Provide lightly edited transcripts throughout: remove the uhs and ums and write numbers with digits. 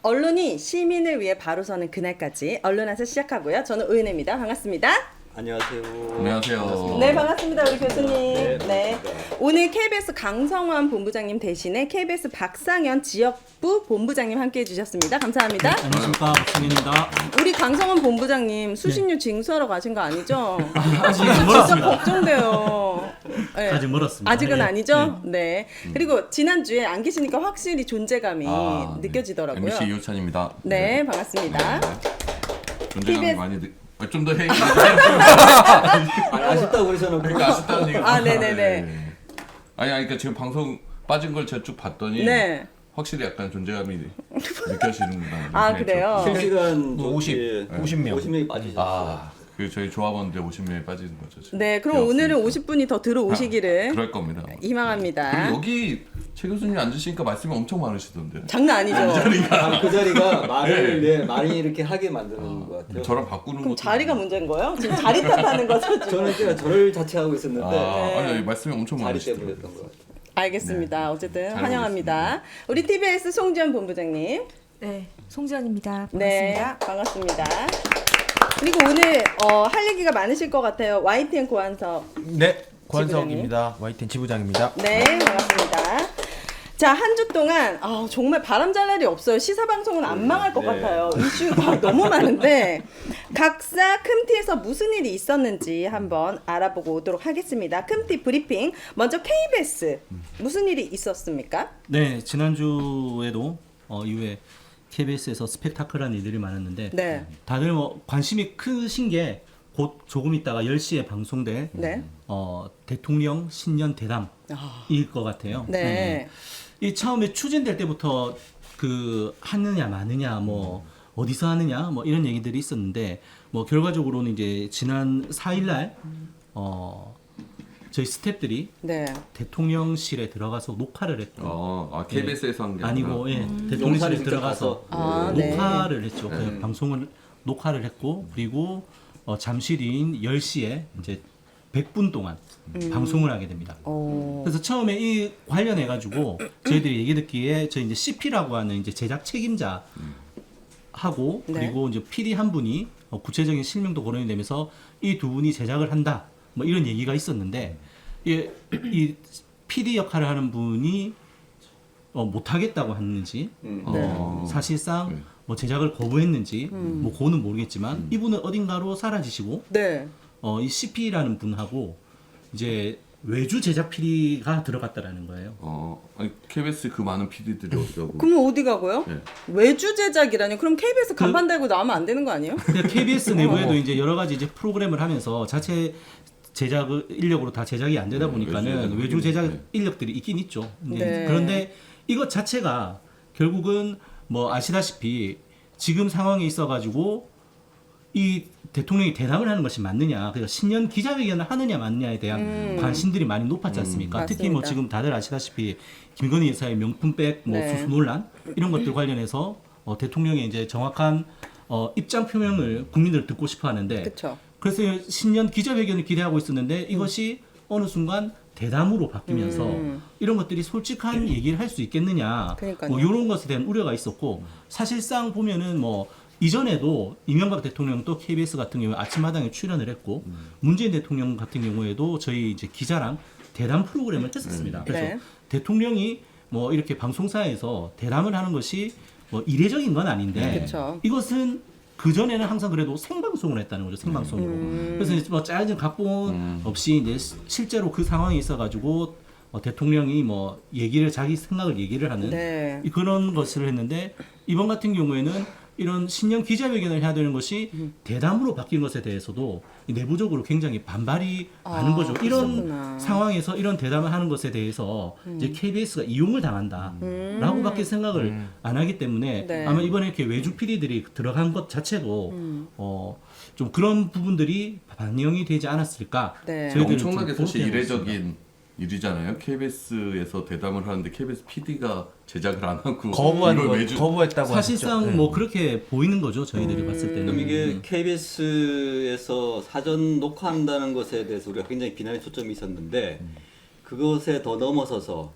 언론이 시민을 위해 바로 서는 그날까지 언론에서 시작하고요. 저는 의은혜입니다. 반갑습니다. 안녕하세요. 안녕하세요. 네, 반갑습니다. 우리 교수님. 네, 네. 오늘 KBS 강성환 본부장님 대신에 KBS 박상현 지역부 본부장님 함께해 주셨습니다. 감사합니다. 네, 안녕하십니까, 박상현입니다. 우리 강성환 본부장님 수신료 징수하러 가신 거 아니죠? 아직 진짜 멀었습니다. 걱정돼요. 네. 아직 멀었습니다. 아직은 네. 아니죠? 네. 그리고 지난주에 안 계시니까 확실히 존재감이 느껴지더라고요. MC 이호찬입니다. 네, 반갑습니다. 존재감이 TBS 많이 좀 더 해. 아쉽다고 그러셔놓고. 그러니까 아쉽다는 얘기. 아, 네네네. 아니, 그러니까 지금 방송 빠진 걸 제가 쭉 봤더니 네. 확실히 약간 존재감이 느껴지는구나. 아, 그래요? 실시간 50명. 50명이 빠지셨어요. 그 저희 조합원들 50명이 빠지는 거죠. 지금. 네, 그럼 오늘은 50분이 더 들어오시기를 그럴 겁니다. 희망합니다. 그리고 여기 최 교수님 앉으시니까 말씀이 엄청 많으시던데. 장난 아니죠? 그 자리가 말을 많이 이렇게 하게 만드는 것 같아요. 저랑 바꾸는 그럼 것도 자리가 문제인 거예요? 지금 자리 탓하는 거죠? 지금? 저는 제가 저를 자책하고 있었는데 아니 말씀이 엄청 자리 많으시더라고요. 때문이었던 것 같아요. 알겠습니다. 어쨌든 잘 환영합니다. 우리 TBS 송지연 본부장님. 네, 송지연입니다. 네, 반갑습니다. 반갑습니다. 그리고 오늘 할 얘기가 많으실 것 같아요. YTN 고한석. 네, 권석입니다. YTN 지부장입니다. 네, 반갑습니다. 자, 한 주 동안 정말 바람잘 날이 없어요. 시사 방송은 안 망할 것 네. 같아요. 이슈가 너무 많은데 각사 큼티에서 무슨 일이 있었는지 한번 알아보고 오도록 하겠습니다. 큼티 브리핑. 먼저 KBS 무슨 일이 있었습니까? 네, 지난주에도 이후에 KBS에서 스펙타클한 일들이 많았는데 네. 다들 뭐 관심이 크신 게 곧 조금 있다가 10시에 방송될 네. 대통령 신년 대담일 것 같아요. 네. 이 처음에 추진될 때부터 그 하느냐 마느냐 뭐 어디서 하느냐 뭐 이런 얘기들이 있었는데 뭐 결과적으로는 이제 지난 4일날 저희 스태프들이 네. 대통령실에 들어가서 녹화를 했고 KBS에서 한 게 아니고 대통령실에 용산에 직접 들어가서 아, 네. 녹화를 했죠. 그 방송을 녹화를 했고 그리고 잠시 뒤인 10시에 이제 100분 동안 방송을 하게 됩니다. 그래서 처음에 이 관련해 가지고 저희들이 얘기 듣기에 저희 이제 CP라고 하는 이제 제작 책임자 하고 네. 그리고 이제 PD 한 분이 구체적인 실명도 거론이 되면서 이 두 분이 제작을 한다. 뭐 이런 얘기가 있었는데 이 PD 역할을 하는 분이 못 하겠다고 했는지 사실상 뭐 제작을 거부했는지 뭐 그거는 모르겠지만 이분은 어딘가로 사라지시고 네. 이 CP라는 분하고 이제 외주 제작 PD가 들어갔다라는 거예요. 아니 KBS 그 많은 PD들이 어디 가고? 그러면 어디 가고요? 네. 외주 제작이라니? 그럼 KBS 간판 달고 나오면 안 되는 거 아니에요? 근데 KBS 내부에도 이제 여러 가지 이제 프로그램을 하면서 자체 제작 인력으로 다 제작이 안 되다 보니까는 외주 제작 인력들이 있긴 있죠. 네. 그런데 이것 자체가 결국은 뭐 아시다시피 지금 상황에 있어가지고 이 대통령이 대담을 하는 것이 맞느냐, 그러니까 신년 기자회견을 하느냐 마느냐에 대한 관심들이 많이 높았지 않습니까? 특히 뭐 맞습니다. 지금 다들 아시다시피 김건희 여사의 명품백 뭐 네. 수수 논란 이런 것들 관련해서 대통령의 이제 정확한 입장 표명을 국민들 듣고 싶어 하는데 그렇죠. 그래서 신년 기자회견을 기대하고 있었는데 이것이 어느 순간 대담으로 바뀌면서 이런 것들이 솔직한 얘기를 할 수 있겠느냐, 그러니까요. 뭐 이런 것에 대한 우려가 있었고 사실상 보면은 뭐 이전에도 이명박 대통령도 KBS 같은 경우에 아침마당에 출연을 했고 문재인 대통령 같은 경우에도 저희 이제 기자랑 대담 프로그램을 했었습니다. 그래서 네. 대통령이 뭐 이렇게 방송사에서 대담을 하는 것이 뭐 이례적인 건 아닌데 그쵸. 이것은 그 전에는 항상 그래도 생방송을 했다는 거죠. 생방송으로. 그래서 이제 뭐 짜여진 각본 없이 이제 실제로 그 상황이 있어가지고 대통령이 뭐 자기 생각을 얘기를 하는 네. 그런 것을 했는데 이번 같은 경우에는 이런 신년 기자회견을 해야 되는 것이 대담으로 바뀐 것에 대해서도 내부적으로 굉장히 반발이 많은 거죠. 이런 그렇구나. 상황에서 이런 대담을 하는 것에 대해서 이제 KBS가 이용을 당한다라고밖에 생각을 안 하기 때문에 네. 아마 이번에 이렇게 외주 PD들이 들어간 것 자체도 좀 그런 부분들이 반영이 되지 않았을까. 네. 저희들은 좀 엄청나게 사실 그렇게 이례적인 일이잖아요. KBS에서 대담을 하는데 KBS PD가 제작을 안 하고 거부하는 이걸 거, 매주 거부했다고 사실상 하셨죠. 뭐 그렇게 보이는 거죠. 저희들이 봤을 때는. 그럼 이게 KBS에서 사전 녹화한다는 것에 대해서 우리가 굉장히 비난의 초점이 있었는데 그것에 더 넘어서서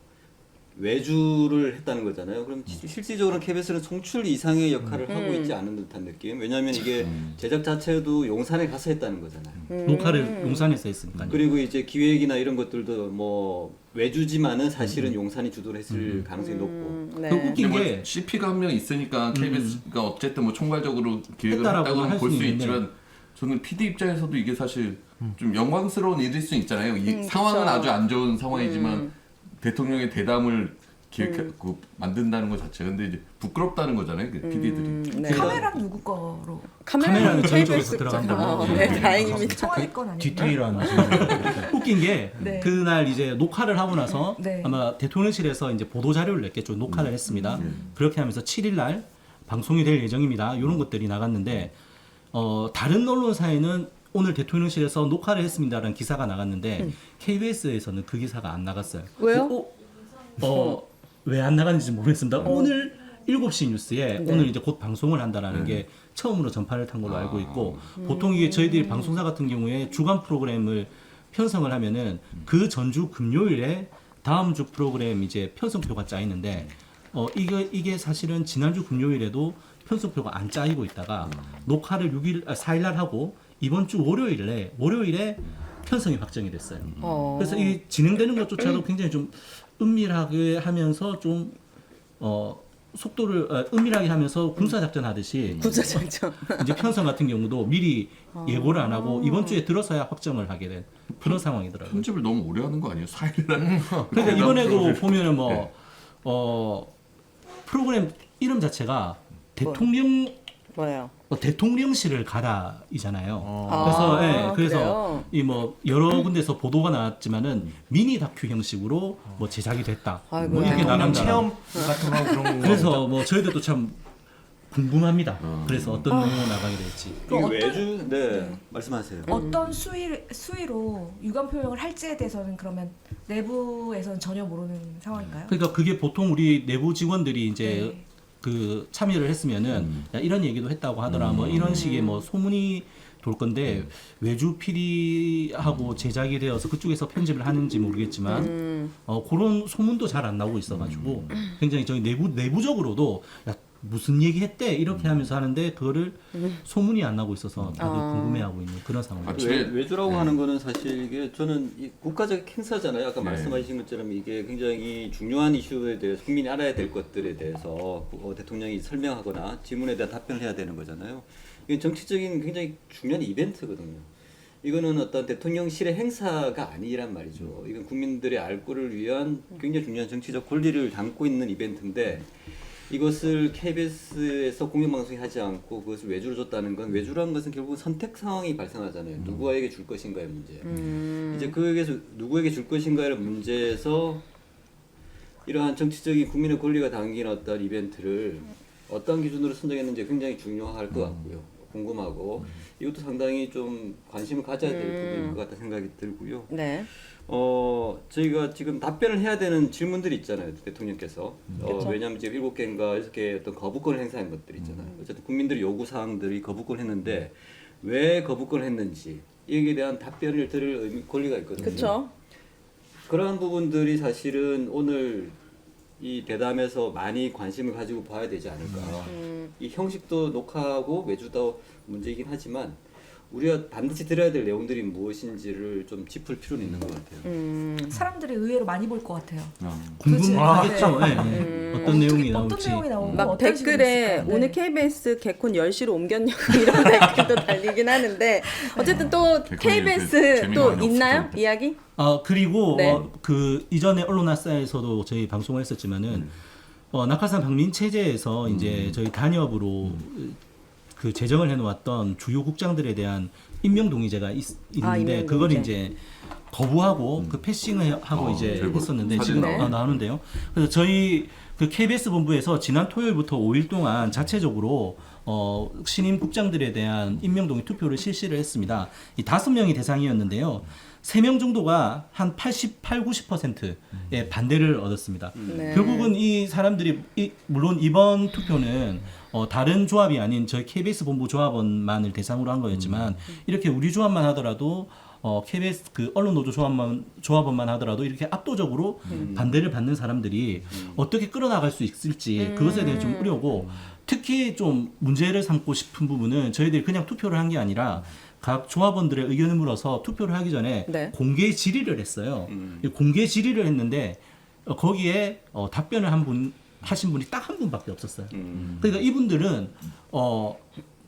외주를 했다는 거잖아요. 그럼 실질적으로는 KBS는 송출 이상의 역할을 하고 있지 않은 듯한 느낌. 왜냐하면 이게 제작 자체도 용산에 가서 했다는 거잖아요. 녹화를 용산에서 했으니까요. 그리고 이제 기획이나 이런 것들도 뭐 외주지만은 사실은 용산이 주도를 했을 가능성이 높고. 네. 그 웃긴 뭐 게 CP가 한 명 있으니까 KBS가 어쨌든 뭐 총괄적으로 기획을 했다라고는 했다고는 할 볼 수 수는 있지만 저는 PD 입장에서도 이게 사실 좀 영광스러운 일일 수 있잖아요. 이 상황은 그쵸. 아주 안 좋은 상황이지만 대통령의 대담을 기획하고 만든다는 것 자체가 근데 이제 부끄럽다는 거잖아요. 그 PD들이. 네. 카메라는 누구 거로? 카메라는 저희 쪽에서 KBS 들어간다고. 네, 다행입니다. 청와대 건 아니에요? 디테일한 웃긴 게 네. 그날 이제 녹화를 하고 나서 네. 아마 대통령실에서 이제 보도 자료를 냈겠죠. 녹화를 했습니다. 그렇게 하면서 7일 날 방송이 될 예정입니다. 이런 것들이 나갔는데 다른 언론사에는 오늘 대통령실에서 녹화를 했습니다라는 기사가 나갔는데 KBS에서는 그 기사가 안 나갔어요. 왜요? 왜 안 나갔는지 모르겠습니다. 오늘 7시 뉴스에 네. 오늘 이제 곧 방송을 한다라는 게 처음으로 전파를 탄 걸로 알고 있고 보통 이게 저희들이 방송사 같은 경우에 주간 프로그램을 편성을 하면은 그 전주 금요일에 다음 주 프로그램 이제 편성표가 짜이는데 이게 사실은 지난주 금요일에도 편성표가 안 짜이고 있다가 녹화를 4일 날 하고 이번 주 월요일에 편성이 확정이 됐어요. 그래서 이 진행되는 것조차도 굉장히 좀 은밀하게 하면서 좀 속도를 은밀하게 하면서 군사작전 하듯이 군사작전. 이제 편성 같은 경우도 미리 예고를 안 하고 이번 주에 들어서야 확정을 하게 된 그런 상황이더라고요. 편집을 너무 오래 하는 거 아니에요? 4일날. 그러니까 이번에도 보면은 프로그램 이름 자체가 대통령 뭐예요? 대통령실을 가다이잖아요. 아, 그래서 그래요? 이 뭐 여러 군데서 보도가 나왔지만은 미니 다큐 형식으로 뭐 제작이 됐다. 아이고. 뭐 이렇게 대통령 나간다. 체험 같은 거 그런 거. 그래서 뭐 저희들도 참 궁금합니다. 그래서 어떤 내용으로 나가게 될지. 이게 어떤- 외주 말씀하세요. 어떤 수위로 유감 표명을 할지에 대해서는 그러면 내부에서는 전혀 모르는 상황인가요? 그러니까 그게 보통 우리 내부 직원들이 이제 네. 그 참여를 했으면은 야, 이런 얘기도 했다고 하더라. 뭐 이런 식의 뭐 소문이 돌 건데 외주 PD하고 제작이 되어서 그쪽에서 편집을 하는지 모르겠지만 그런 소문도 잘 안 나오고 있어가지고 굉장히 저희 내부적으로도 야, 무슨 얘기 했대 이렇게 하면서 하는데 그거를 소문이 안 나고 있어서 다들 궁금해하고 있는 그런 상황입니다. 외주라고 하는 거는 사실 이게 저는 이 국가적 행사잖아요. 아까 네. 말씀하신 것처럼 이게 굉장히 중요한 이슈에 대해서 국민이 알아야 될 것들에 대해서 대통령이 설명하거나 질문에 대한 답변을 해야 되는 거잖아요. 이게 정치적인 굉장히 중요한 이벤트거든요. 이거는 어떤 대통령실의 행사가 아니란 말이죠. 이건 국민들의 알 거를 위한 굉장히 중요한 정치적 권리를 담고 있는 이벤트인데 이것을 KBS에서 공영방송이 하지 않고 그것을 외주로 줬다는 건 외주라는 것은 결국 선택 상황이 발생하잖아요. 누구에게 줄 것인가의 문제. 이제 그에게서 누구에게 줄 것인가의 문제에서 이러한 정치적인 국민의 권리가 담긴 어떤 이벤트를 어떤 기준으로 선정했는지 굉장히 중요할 것 같고요. 궁금하고 이것도 상당히 좀 관심을 가져야 될 부분인 것 같다 생각이 들고요. 네. 저희가 지금 답변을 해야 되는 질문들이 있잖아요. 대통령께서. 그렇죠. 왜냐하면 지금 7개인가 6개의 어떤 거부권을 행사한 것들이 있잖아요. 어쨌든 국민들의 요구사항들이 거부권을 했는데 왜 거부권을 했는지 여기에 대한 답변을 들을 권리가 있거든요. 그렇죠. 그러한 부분들이 사실은 오늘 이 대담에서 많이 관심을 가지고 봐야 되지 않을까. 이 형식도 녹화하고 외주도 문제이긴 하지만 우리가 반드시 들어야 될 내용들이 무엇인지를 좀 짚을 필요는 있는 것 같아요. 사람들이 의외로 많이 볼 것 같아요. 궁금하겠죠. 예, 예. 어떤 내용이 어떤 나올지. 내용이 나오고 막 어떤 식으로 댓글에 있을까요? 네. 오늘 KBS 개콘 10시로 옮겼냐고 이런 댓글도 달리긴 하는데 어쨌든 또 개콘이 KBS 재미가 또 많이 있나요? 없어서. 이야기? 그리고 네. 그 이전에 언론아싸에서도 저희 방송을 했었지만은 낙하산 방민 체제에서 이제 저희 단협으로 그 제정을 해놓았던 주요 국장들에 대한 임명 동의제가 있는데 임명 그걸 동의제. 이제 거부하고 그 패싱을 하고 이제 그리고 했었는데 사진 지금 나오네. 나오는데요. 그래서 저희 그 KBS 본부에서 지난 토요일부터 5일 동안 자체적으로 신임 국장들에 대한 임명 동의 투표를 실시를 했습니다. 이 5명이 대상이었는데요. 3명 정도가 한 88, 90%의 반대를 얻었습니다. 네. 결국은 이 사람들이 물론 이번 투표는 다른 조합이 아닌 저희 KBS 본부 조합원만을 대상으로 한 거였지만 이렇게 우리 조합만 하더라도 KBS 그 언론 노조 조합원만 하더라도 이렇게 압도적으로 반대를 받는 사람들이 어떻게 끌어나갈 수 있을지 그것에 대해 좀 우려고 특히 좀 문제를 삼고 싶은 부분은 저희들이 그냥 투표를 한 게 아니라 각 조합원들의 의견을 물어서 투표를 하기 전에 네. 공개 질의를 했어요. 공개 질의를 했는데 거기에 답변을 하신 분이 딱 한 분밖에 없었어요. 그러니까 이분들은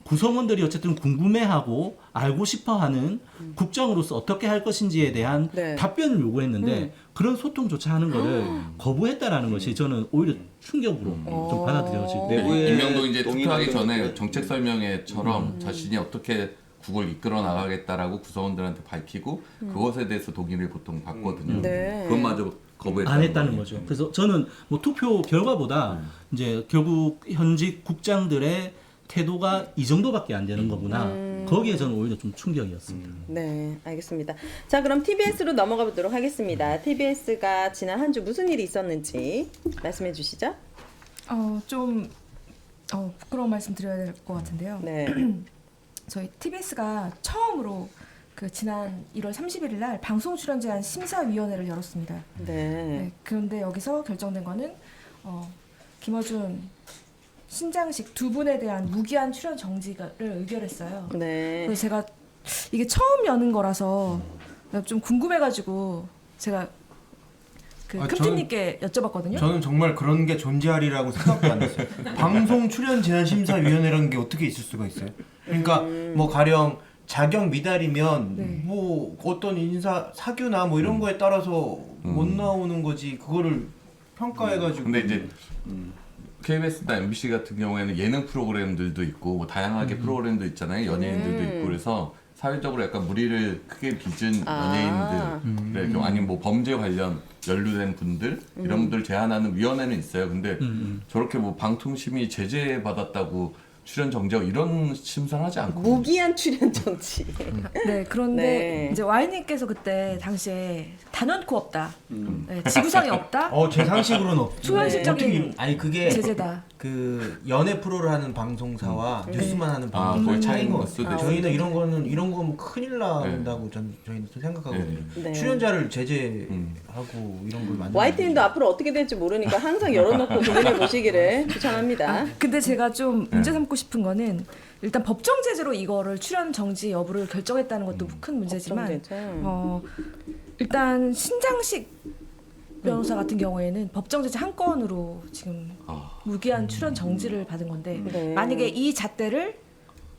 구성원들이 어쨌든 궁금해하고 알고 싶어하는 국정으로서 어떻게 할 것인지에 대한 네. 답변을 요구했는데 그런 소통조차 하는 거를 거부했다라는 것이 저는 오히려 충격으로 좀 받아들여지고 내부의 임명도 이제 투표하기 동의를 전에 받는 정책 설명회처럼 자신이 어떻게 국을 이끌어 나가겠다라고 구성원들한테 밝히고 그것에 대해서 동의를 보통 받거든요. 네. 그것마저 거부했다는 안 했다는 거죠. 그래서 저는 뭐 투표 결과보다 이제 결국 현직 국장들의 태도가 이 정도밖에 안 되는 거구나. 거기에 저는 오히려 좀 충격이었습니다. 네, 알겠습니다. 자, 그럼 TBS로 넘어가 보도록 하겠습니다. TBS가 지난 한 주 무슨 일이 있었는지 말씀해 주시죠. 좀 부끄러운 말씀 드려야 될 것 같은데요. 네. 저희 TBS가 처음으로 그 지난 1월 31일 날 방송 출연 제한 심사위원회를 열었습니다. 네. 네, 그런데 여기서 결정된 거는 김어준, 신장식 두 분에 대한 무기한 출연 정지를 의결했어요. 네. 그래서 제가 이게 처음 여는 거라서 좀 궁금해가지고 제가 그 큼티님께 여쭤봤거든요. 저는 정말 그런 게 존재하리라고 생각도 안 했어요. 방송 출연 제한 심사위원회라는 게 어떻게 있을 수가 있어요? 그러니까 뭐 가령 자격 미달이면 네. 뭐 어떤 인사 사규나 뭐 이런 거에 따라서 못 나오는 거지 그거를 평가해가지고. 근데 이제 KBS나 MBC 같은 경우에는 예능 프로그램들도 있고 뭐 다양하게 프로그램도 있잖아요. 연예인들도 있고 그래서 사회적으로 약간 무리를 크게 빚은 연예인들 아니면 뭐 범죄 관련 연루된 분들 이런 분들 제한하는 위원회는 있어요. 근데 저렇게 뭐 방통심이 제재 받았다고 출연 정지하고 이런 심사는 하지 않고 무기한 출연 정치. 네, 그런데 네. 이제 와이님께서 그때 당시에 단언코 없다, 네, 지구상에 없다, 제 상식으로는 없죠. 초현실적인 어떻게- 아니 그게 제재다. 그 연애 프로를 하는 방송사와 뉴스만 하는 방송사의 차이인 것 수도 같아요. 있어요. 저희는 이런 거 뭐 큰일 난다고 저희는 또 생각하거든요. 네. 출연자를 제재하고 이런 걸 만드는 YTN도 앞으로 어떻게 될지 모르니까 항상 열어놓고 고민해 보시기를 추천합니다. 근데 제가 좀 문제 삼고 싶은 거는 일단 법정 제재로 이거를 출연 정지 여부를 결정했다는 것도 큰 문제지만 일단 신장식 변호사 같은 경우에는 법정 제재 한 건으로 지금 무기한 출연 정지를 받은 건데 네. 만약에 이 잣대를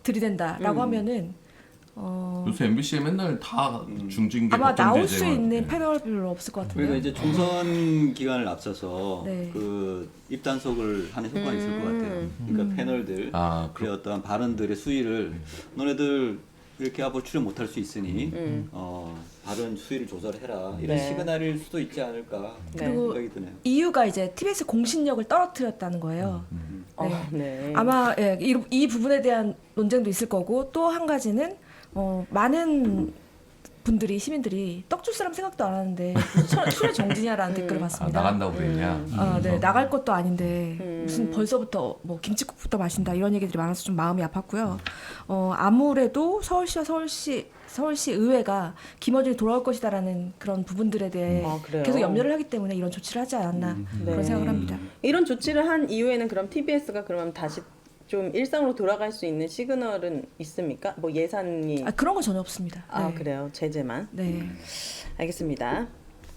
들이댄다라고 하면은 요새 MBC에 맨날 다 중징계 아마 법정 나올 수 제재만. 있는 네. 패널 별로 없을 것 같은데요. 그러니까 이제 총선 기간을 앞서서 네. 그 입단속을 하는 효과가 있을 것 같아요. 그러니까 패널들 그 어떤 발언들의 수위를 너네들 이렇게 앞으로 출연 못할 수 있으니 발언 수위를 조절해라 이런 네. 시그널일 수도 있지 않을까 그리고 생각이 드네요. 이유가 이제 TBS 공신력을 떨어뜨렸다는 거예요. 네. 아마 이 부분에 대한 논쟁도 있을 거고 또 한 가지는 많은 분들이 시민들이 떡 줄 사람 생각도 안 하는데 출연 정지냐라는 댓글을 봤습니다. 나간다고 그랬냐? 네, 나갈 것도 아닌데 무슨 벌써부터 뭐 김치국부터 마신다 이런 얘기들이 많아서 좀 마음이 아팠고요. 아무래도 서울시와 서울시 의회가 김어준이 돌아올 것이다라는 그런 부분들에 대해 그래요? 계속 염려를 하기 때문에 이런 조치를 하지 않았나 그런 생각을 합니다. 이런 조치를 한 이후에는 그럼 TBS가 그러면 다시 좀 일상으로 돌아갈 수 있는 시그널은 있습니까? 뭐 예산이 그런 건 전혀 없습니다. 네. 그래요. 제재만. 네. 알겠습니다.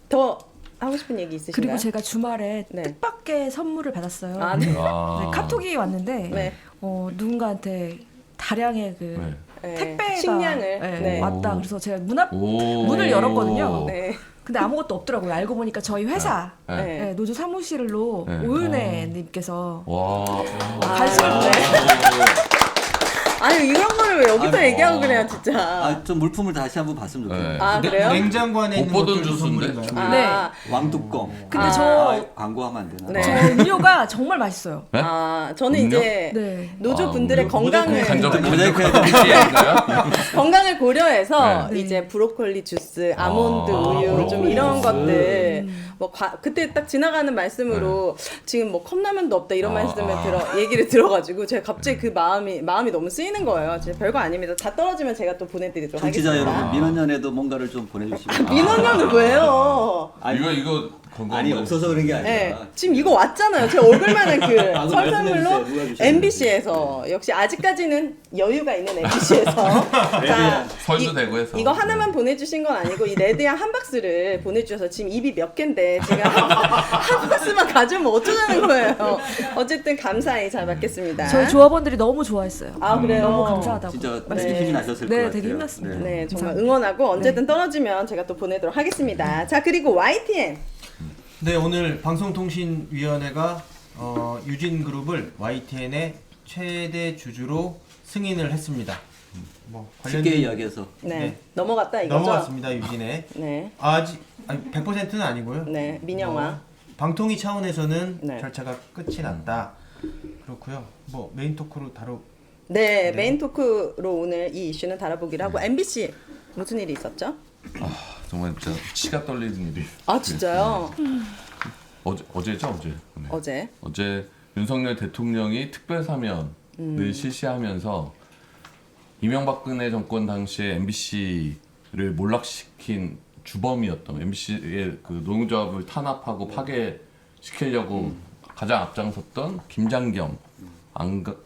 더 하고 싶은 얘기 있으신가요? 그리고 제가 주말에 네. 뜻밖의 선물을 받았어요. 네. 네, 카톡이 왔는데 네. 누군가한테 다량의 그 네. 택배가 식량을 네. 왔다. 그래서 제가 문을 열었거든요. 네. 근데 아무것도 없더라고요. 알고 보니까 저희 회사 네. 노조 사무실로 네. 오은혜님께서 와. 관심을 아니 이런 거를 왜 여기서 얘기하고 그래요, 진짜. 좀 물품을 다시 한번 봤으면 좋겠네요. 그래요? 냉장고 안에 있는 못 보던 것들도 주스인데? 선물인가요? 왕뚜껑. 근데 저 광고하면 안 되나? 네. 저 음료가 정말 맛있어요. 네? 저는 음료? 이제 네. 노조분들의 건강을 건강을 고려해서 네. 이제 브로콜리 주스, 아몬드 아, 우유 좀 브로콜리 이런 주스. 것들 그때 딱 지나가는 말씀으로 지금 뭐 컵라면도 없다 이런 아, 말씀을 아. 얘기를 들어가지고 제가 갑자기 그 마음이 너무 쓰이는 거예요. 진짜 별거 아닙니다. 다 떨어지면 제가 또 보내드리도록 청취자 하겠습니다. 여러분 민원연에도 뭔가를 좀 보내주시면 민원연은 왜요? 이거 건강 아니 없어서 그런 게 네, 아니라 지금 이거 왔잖아요. 제 얼굴만한 그 아, 그럼 설탕물로 말씀해주세요. 누가 주셨는지. MBC에서 역시 아직까지는 여유가 있는 MBC에서 자, 설도 되고 해서. 이거 하나만 보내주신 건 아니고 이 레드향 한 박스를 보내주셔서 지금 입이 몇 개인데 제가 한 박스만 가져오면 어쩌자는 거예요. 어쨌든 감사히 잘 받겠습니다. 저희 조합원들이 너무 좋아했어요. 아 그래요? 너무 감사하다고. 진짜 네. 되게 힘이 나셨을 것 네, 같아요. 되게 힘났습니다. 네, 정말 응원하고 언제든 떨어지면 제가 또 보내도록 하겠습니다. 자 그리고 YTN 네, 오늘 방송통신위원회가 유진그룹을 YTN의 최대 주주로 승인을 했습니다. 뭐 쉽게 이야기해서 네, 네. 넘어갔다 이거죠? 넘어갔습니다, 유진에. 네, 아직 100%는 아니고요. 네, 민영화. 방통위 차원에서는 네. 절차가 끝이 났다. 그렇고요. 뭐 메인 토크로 네, 메인 토크로 오늘 이 이슈는 다뤄보기로 하고 MBC 무슨 일이 있었죠? 정말 진짜 치가 떨리는 일이. 아 진짜요? 어제죠 어제. 네. 어제 윤석열 대통령이 특별 사면을 실시하면서 이명박근혜 정권 당시에 MBC를 몰락시킨 주범이었던 MBC의 그 노동조합을 탄압하고 파괴시키려고 가장 앞장섰던 김장겸,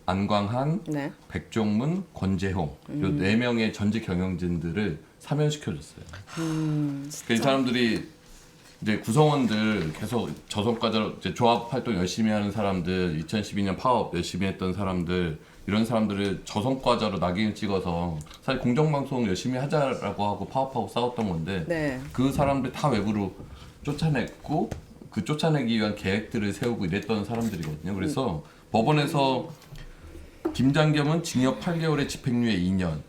안광한, 네. 백종문, 권재홍 이 4명의 전직 경영진들을 사면시켜줬어요. 그러니까 이 사람들이 이제 구성원들 계속 저성과자로 이제 조합 활동 열심히 하는 사람들, 2012년 파업 열심히 했던 사람들 이런 사람들을 저성과자로 낙인을 찍어서 사실 공정방송 열심히 하자라고 하고 파업하고 싸웠던 건데 네. 그 사람들 다 외부로 쫓아냈고 그 쫓아내기 위한 계획들을 세우고 이랬던 사람들이거든요. 그래서 법원에서 김장겸은 징역 8개월에 집행유예 2년,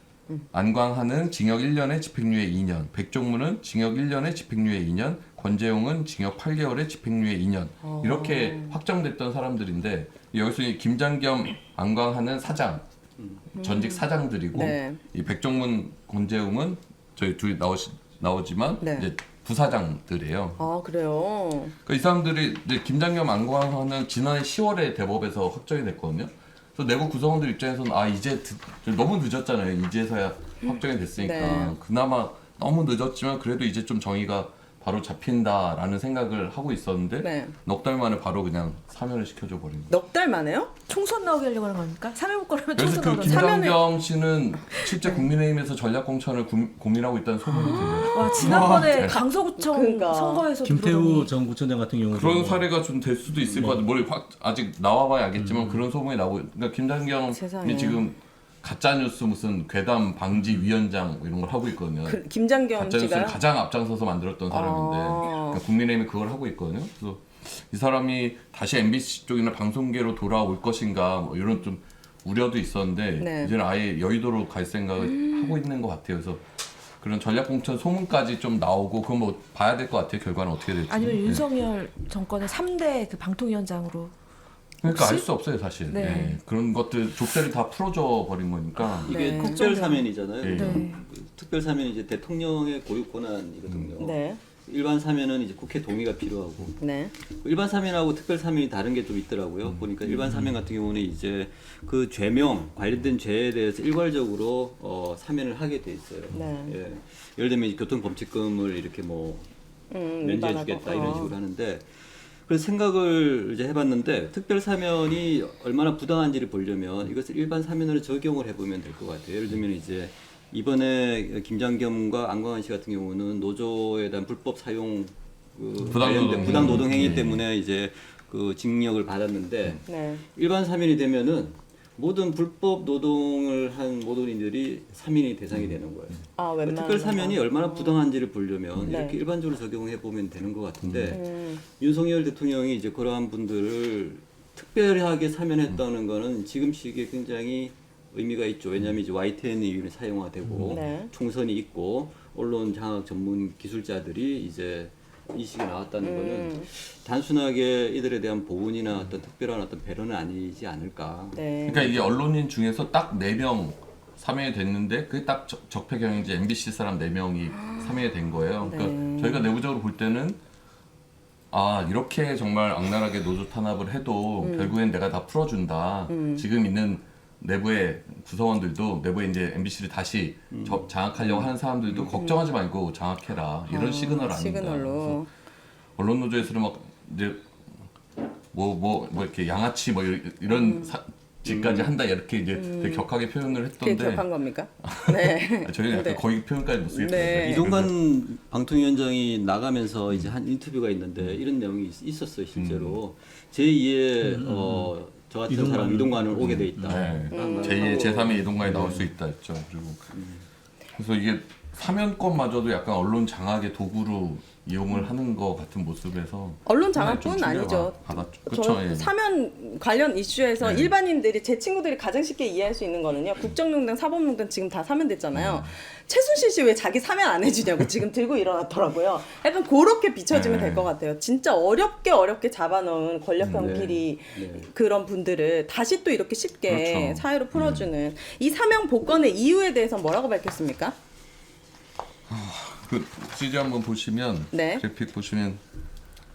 안광한은 징역 1년에 집행유예 2년, 백종문은 징역 1년에 집행유예 2년, 권재용은 징역 8개월에 집행유예 2년 이렇게 확정됐던 사람들인데 여기서 이 김장겸, 안광한은 사장, 전직 사장들이고 네. 이 백종문, 권재용은 저희 둘이 나오지만 네. 이제 부사장들이에요. 아 그래요? 그러니까 이 사람들이 이제 김장겸, 안광한은 지난해 10월에 대법에서 확정이 됐거든요. 그래서 내부 구성원들 입장에서는 이제 너무 늦었잖아요. 이제서야 확정이 됐으니까 네. 그나마 너무 늦었지만 그래도 이제 좀 정의가 바로 잡힌다라는 생각을 하고 있었는데 네. 넉 달 만에 바로 그냥 사면을 시켜줘 버린 거예요. 넉 달 만에요? 총선 나오게 하려고 하는 겁니까? 3회 못 걸으면 그래서 총선 그 나오던데. 김장겸 씨는 실제 국민의힘에서 전략공천을 고민하고 있다는 소문이 들려요. 와 지난번에 강서구청 그러니까. 선거에서 김태우 전 구청장 같은 경우도 그런 뭐 사례가 좀 될 수도 있을 것 같아요. 뭘 아직 나와봐야 알겠지만 그런 소문이 나오고 그러니까 김장겸이 세상에. 지금 가짜뉴스 무슨 괴담 방지 위원장 뭐 이런 걸 하고 있거든요. 김장겸 가짜뉴스를 씨가요? 가장 앞장서서 만들었던 사람인데 그러니까 국민의힘이 그걸 하고 있거든요. 그래서 이 사람이 다시 MBC 쪽이나 방송계로 돌아올 것인가 뭐 이런 좀 우려도 있었는데 네. 이제는 아예 여의도로 갈 생각을 하고 있는 것 같아요. 그래서 그런 전략공천 소문까지 좀 나오고 그건 뭐 봐야 될 것 같아요. 결과는 어떻게 될지. 아니면 네. 윤석열 정권의 3대 그 방통위원장으로 그러니까 혹시? 알 수 없어요 사실. 네. 네. 그런 것들 족쇄를 다 풀어줘 버린 거니까. 이게 네. 특별 사면이잖아요. 네. 네. 특별 사면이 이제 대통령의 고유 권한이거든요. 네. 일반 사면은 이제 국회 동의가 필요하고 네. 일반 사면하고 특별 사면이 다른 게 좀 있더라고요. 보니까 일반 사면 같은 경우는 이제 그 죄명 관련된 죄에 대해서 일괄적으로 사면을 하게 돼 있어요. 네. 예. 예를 들면 이제 교통범칙금을 이렇게 뭐 면제해주겠다 이런 식으로 하는데 그래서 생각을 이제 해봤는데 특별 사면이 얼마나 부당한지를 보려면 이것을 일반 사면으로 적용을 해보면 될 것 같아요. 예를 들면 이제 이번에 김장겸과 안광한 씨 같은 경우는 노조에 대한 불법 사용 부당 노동 행위 때문에 이제 그 징역을 받았는데 네. 일반 사면이 되면은 모든 불법 노동을 한 모든 이들이 사면이 대상이 되는 거예요. 아 웬만하면 특별 사면이 얼마나 부당한지를 보려면 네. 이렇게 일반적으로 적용해 보면 되는 것 같은데 윤석열 대통령이 이제 그러한 분들을 특별하게 사면했다는 거는 지금 시기에 굉장히 의미가 있죠. 왜냐하면 이제 YTN이 사용화되고 네. 총선이 있고 언론 장악 전문 기술자들이 이제 이 시기에 나왔다는 거는 단순하게 이들에 대한 보훈이나 어떤 특별한 어떤 배려는 아니지 않을까. 네. 그러니까 이게 언론인 중에서 딱 4명 사면이 됐는데 그게 딱 적폐 경영지 MBC 사람 4명이 사면이 된 거예요. 그러니까 네. 저희가 내부적으로 볼 때는 아 이렇게 정말 악랄하게 노조 탄압을 해도 결국엔 내가 다 풀어준다. 지금 있는 내부의 구성원들도 내부에 이제 MBC를 다시 장악하려고 하는 사람들도 걱정하지 말고 장악해라. 이런 시그널 아닌가. 시그널로. 언론 노조에서는 막 이제 뭐 이렇게 양아치 뭐 이런 짓까지 한다 이렇게 이제 되게 격하게 표현을 그게 했던데 격한 겁니까? 네. 저희는 약간 네. 거의 표현까지 못 쓰겠더라고요. 네. 이동관 방통위원장이 나가면서 이제 한 인터뷰가 있는데 이런 내용이 있었어요 실제로 제2의 저 같은 사람 이동관을 오게 돼 있다. 네. 라는 제2의 말을 하고 제3의 이동관이 나올 수 있다 했죠. 그리고 그래서 이게 사면권마저도 약간 언론 장악의 도구로 이용을 하는 것 같은 모습에서 언론 상당히 장악뿐 좀 충격을 아니죠. 받았죠. 저 그렇죠. 예. 사면 관련 이슈에서 네. 일반인들이 제 친구들이 가장 쉽게 이해할 수 있는 거는요. 국정농단, 사법농단 지금 다 사면됐잖아요. 최순실 씨 왜 자기 사면 안 해주냐고 지금 들고 일어났더라고요. 약간 그렇게 비춰지면 네. 될 것 같아요. 진짜 어렵게 잡아놓은 권력형 네. 비리 네. 그런 분들을 다시 또 이렇게 쉽게 그렇죠. 사회로 풀어주는 이 사면 복권의 이유에 대해서 뭐라고 밝혔습니까? 그 CG 한번 보시면 네. 그래픽 보시면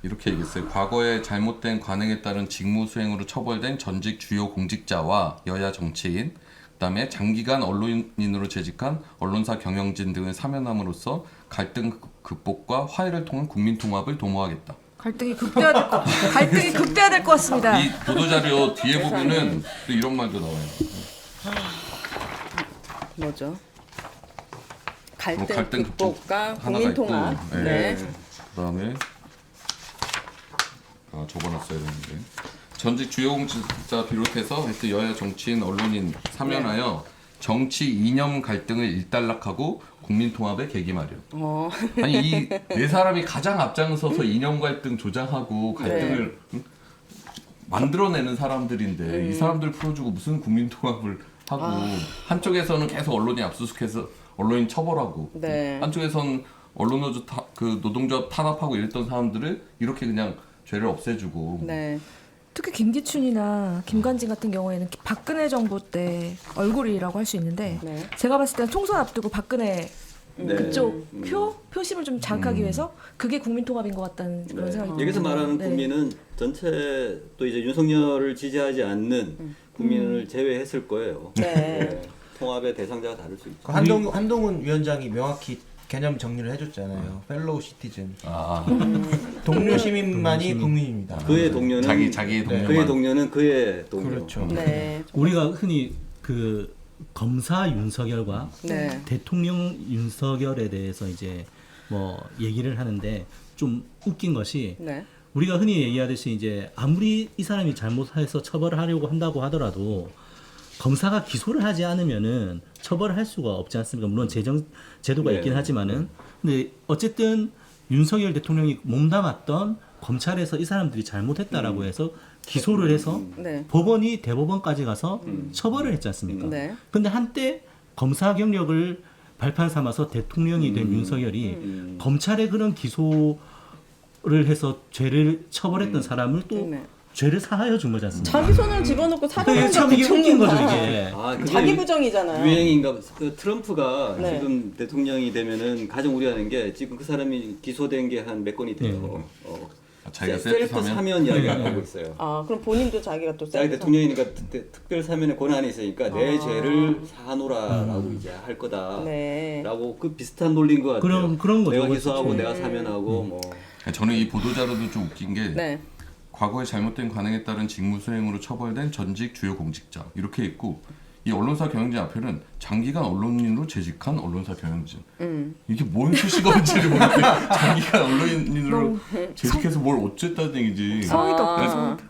이렇게 얘기했어요. 과거에 잘못된 관행에 따른 직무 수행으로 처벌된 전직 주요 공직자와 여야 정치인, 그다음에 장기간 언론인으로 재직한 언론사 경영진 등을 사면함으로써 갈등 극복과 화해를 통한 국민 통합을 도모하겠다. 갈등이 극대화될 것 같습니다. 이 보도 자료 뒤에 보면은 또 이런 말도 나와요. 뭐죠? 갈등, 뭐 갈등 극복과 극복 국민 하나가 통합. 있고, 네. 그다음에 적어놨어야 되는데 전직 주요 공직자 비롯해서 하여튼 여야 정치인 언론인 사면하여 정치 이념 갈등을 일단락하고 국민 통합의 계기 마련. 아니 이 네 사람이 가장 앞장서서 이념 갈등 조장하고 갈등을 만들어내는 사람들인데 이 사람들 풀어주고 무슨 국민 통합을 하고 한쪽에서는 계속 언론이 압수수색해서 언론인 처벌하고 네. 한쪽에서는 언론 노조 그 노동조합 탄압하고 이랬던 사람들을 이렇게 그냥 죄를 없애주고 네. 특히 김기춘이나 김관진 같은 경우에는 박근혜 정부 때 얼굴이라고 할 수 있는데 네. 제가 봤을 때는 총선 앞두고 박근혜 네. 그쪽 표심을 좀 자극하기 위해서 그게 국민 통합인 것 같다는 그런 네. 생각이 여기서 듭니다. 말하는 네. 국민은 전체 또 이제 윤석열을 지지하지 않는 국민을 제외했을 거예요. 네. 통합의 대상자가 다를 수 있죠. 그 한동훈 위원장이 명확히 개념 정리를 해줬잖아요. 펠로우 시티즌. 동료 시민만이 국민입니다. 그의 동료는 자기의 동료만. 그의 동료는 그의 동료. 그렇죠. 네. 우리가 흔히 그 검사 윤석열과 네. 대통령 윤석열에 대해서 이제 뭐 얘기를 하는데 좀 웃긴 것이 네. 우리가 흔히 얘기하듯이 이제 아무리 이 사람이 잘못해서 처벌을 하려고 한다고 하더라도 검사가 기소를 하지 않으면은 처벌을 할 수가 없지 않습니까? 물론 제도가 네. 있긴 하지만은 근데 어쨌든 윤석열 대통령이 몸담았던 검찰에서 이 사람들이 잘못했다라고 해서 기소를 해서 네. 법원이 대법원까지 가서 처벌을 했지 않습니까? 네. 근데 한때 검사 경력을 발판 삼아서 대통령이 된 윤석열이 검찰의 그런 기소를 해서 죄를 처벌했던 사람을 또 네. 죄를 사하여 준 거지 않습니까? 자기 손을 집어넣고 이게 사과한다 참 이게 웃긴 거죠 이게. 그게 자기 부정이잖아요. 유행인가 그 트럼프가 네. 지금 대통령이 되면은 가장 우려하는 게 지금 그 사람이 기소된 게 한 몇 건이 돼요. 자기가 셀프 사면 이야기를 하고 있어요. 아 그럼 본인도 자기가 또 자기 셀프 대통령이니까 특별 사면의 권한이 있으니까 내 죄를 사노라라고 이제 할 거다라고 네. 그 비슷한 논리인 것 같아요. 그런 거죠. 내가 기소하고 그렇죠. 내가 사면하고 뭐 저는 이 보도 자료도 좀 웃긴 게 네. 과거에 잘못된 관행에 따른 직무 수행으로 처벌된 전직 주요 공직자 이렇게 있고 이 언론사 경영진 앞에는 장기간 언론인으로 재직한 언론사 경영진 이게 뭔 수식어인지를 모르겠어요. 장기간 언론인으로 재직해서 뭘 어쨌다는 얘기지. 성의도 아. 없고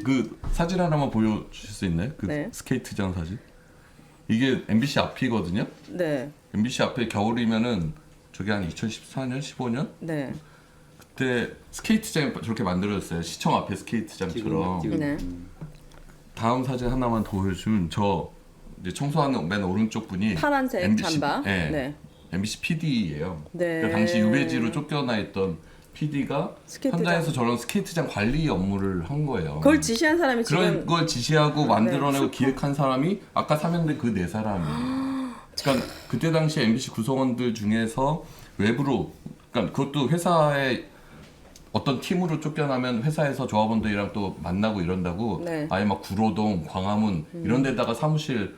그 사진 하나만 보여주실 수 있나요? 그 네. 스케이트장 사진. 이게 MBC 앞이거든요. 네. MBC 앞에 겨울이면은 저게 한 2014년, 15년 네. 그때 스케이트장 저렇게 만들어졌어요. 시청 앞에 스케이트장처럼. 지금 네. 다음 사진 하나만 더 보여주면 저 이제 청소하는 맨 오른쪽 분이 파란색 MBC, 잠바. 네. 네. MBC PD예요. 네. 당시 유배지로 쫓겨나 있던 PD가 스케이트장. 현장에서 저런 스케이트장 관리 업무를 한 거예요. 그걸 지시한 사람이 그런 지금 걸 지시하고 만들어내고 네. 기획한 사람이 아까 사면된 그 네 사람이에요. 그러니까 그때 당시 MBC 구성원들 중에서 외부로, 그러니까 그것도 회사의 어떤 팀으로 쫓겨나면 회사에서 조합원들이랑 또 만나고 이런다고 네. 아예 막 구로동, 광화문 이런 데다가 사무실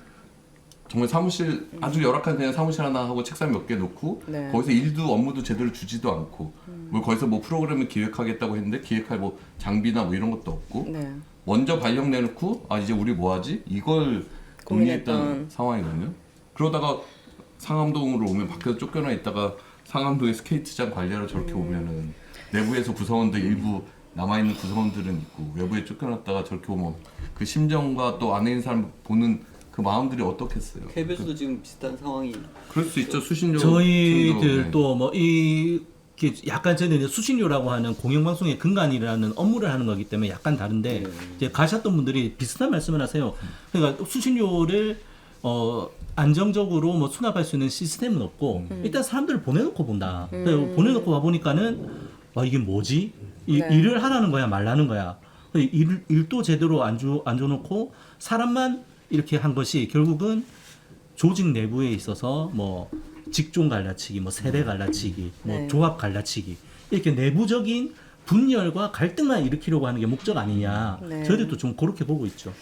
정말 사무실 아주 열악한 그냥 사무실 하나 하고 책상 몇 개 놓고 네. 거기서 일도 업무도 제대로 주지도 않고 뭐 거기서 뭐 프로그램을 기획하겠다고 했는데 기획할 뭐 장비나 뭐 이런 것도 없고 네. 먼저 발령 내놓고 아 이제 우리 뭐 하지? 이걸 고민했던 고민했던. 상황이거든요. 그러다가 상암동으로 오면 밖에서 쫓겨나 있다가 상암동의 스케이트장 관리하러 저렇게 오면은 내부에서 구성원들 일부 남아있는 구성원들은 있고 외부에 쫓겨났다가 저렇게 오면 그 심정과 또 안에 있는 사람 보는 그 마음들이 어떻겠어요. KBS도 지금 비슷한 상황이 그럴 수 있죠. 수신료 저희들 네. 또 뭐 이 약간 저는 이제 수신료라고 하는 공영방송의 근간이라는 업무를 하는 거기 때문에 약간 다른데 네. 이제 가셨던 분들이 비슷한 말씀을 하세요. 그러니까 수신료를 안정적으로 뭐 수납할 수 있는 시스템은 없고 일단 사람들을 보내놓고 본다. 보내놓고 와 보니까는 와 이게 뭐지? 네. 일을 하라는 거야 말라는 거야. 일도 제대로 안 줘놓고 사람만 이렇게 한 것이 결국은 조직 내부에 있어서 뭐 직종 갈라치기, 뭐 세대 갈라치기, 뭐 네. 조합 갈라치기 이렇게 내부적인 분열과 갈등만 일으키려고 하는 게 목적 아니냐. 네. 저희들도 좀 그렇게 보고 있죠.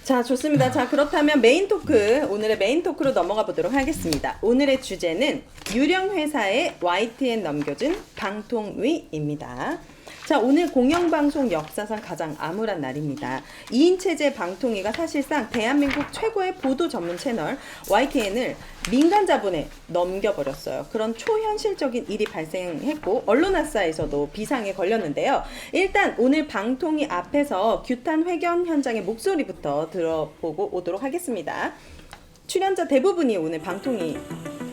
자, 좋습니다. 자, 그렇다면 메인 토크, 오늘의 메인 토크로 넘어가 보도록 하겠습니다. 오늘의 주제는 유령 회사에 YTN 넘겨준 방통위입니다. 자, 오늘 공영방송 역사상 가장 암울한 날입니다. 2인 체제 방통위가 사실상 대한민국 최고의 보도 전문 채널 YTN을 민간 자본에 넘겨버렸어요. 그런 초현실적인 일이 발생했고 언론사에서도 비상에 걸렸는데요. 일단 오늘 방통위 앞에서 규탄 회견 현장의 목소리부터 들어보고 오도록 하겠습니다. 출연자 대부분이 오늘 방통위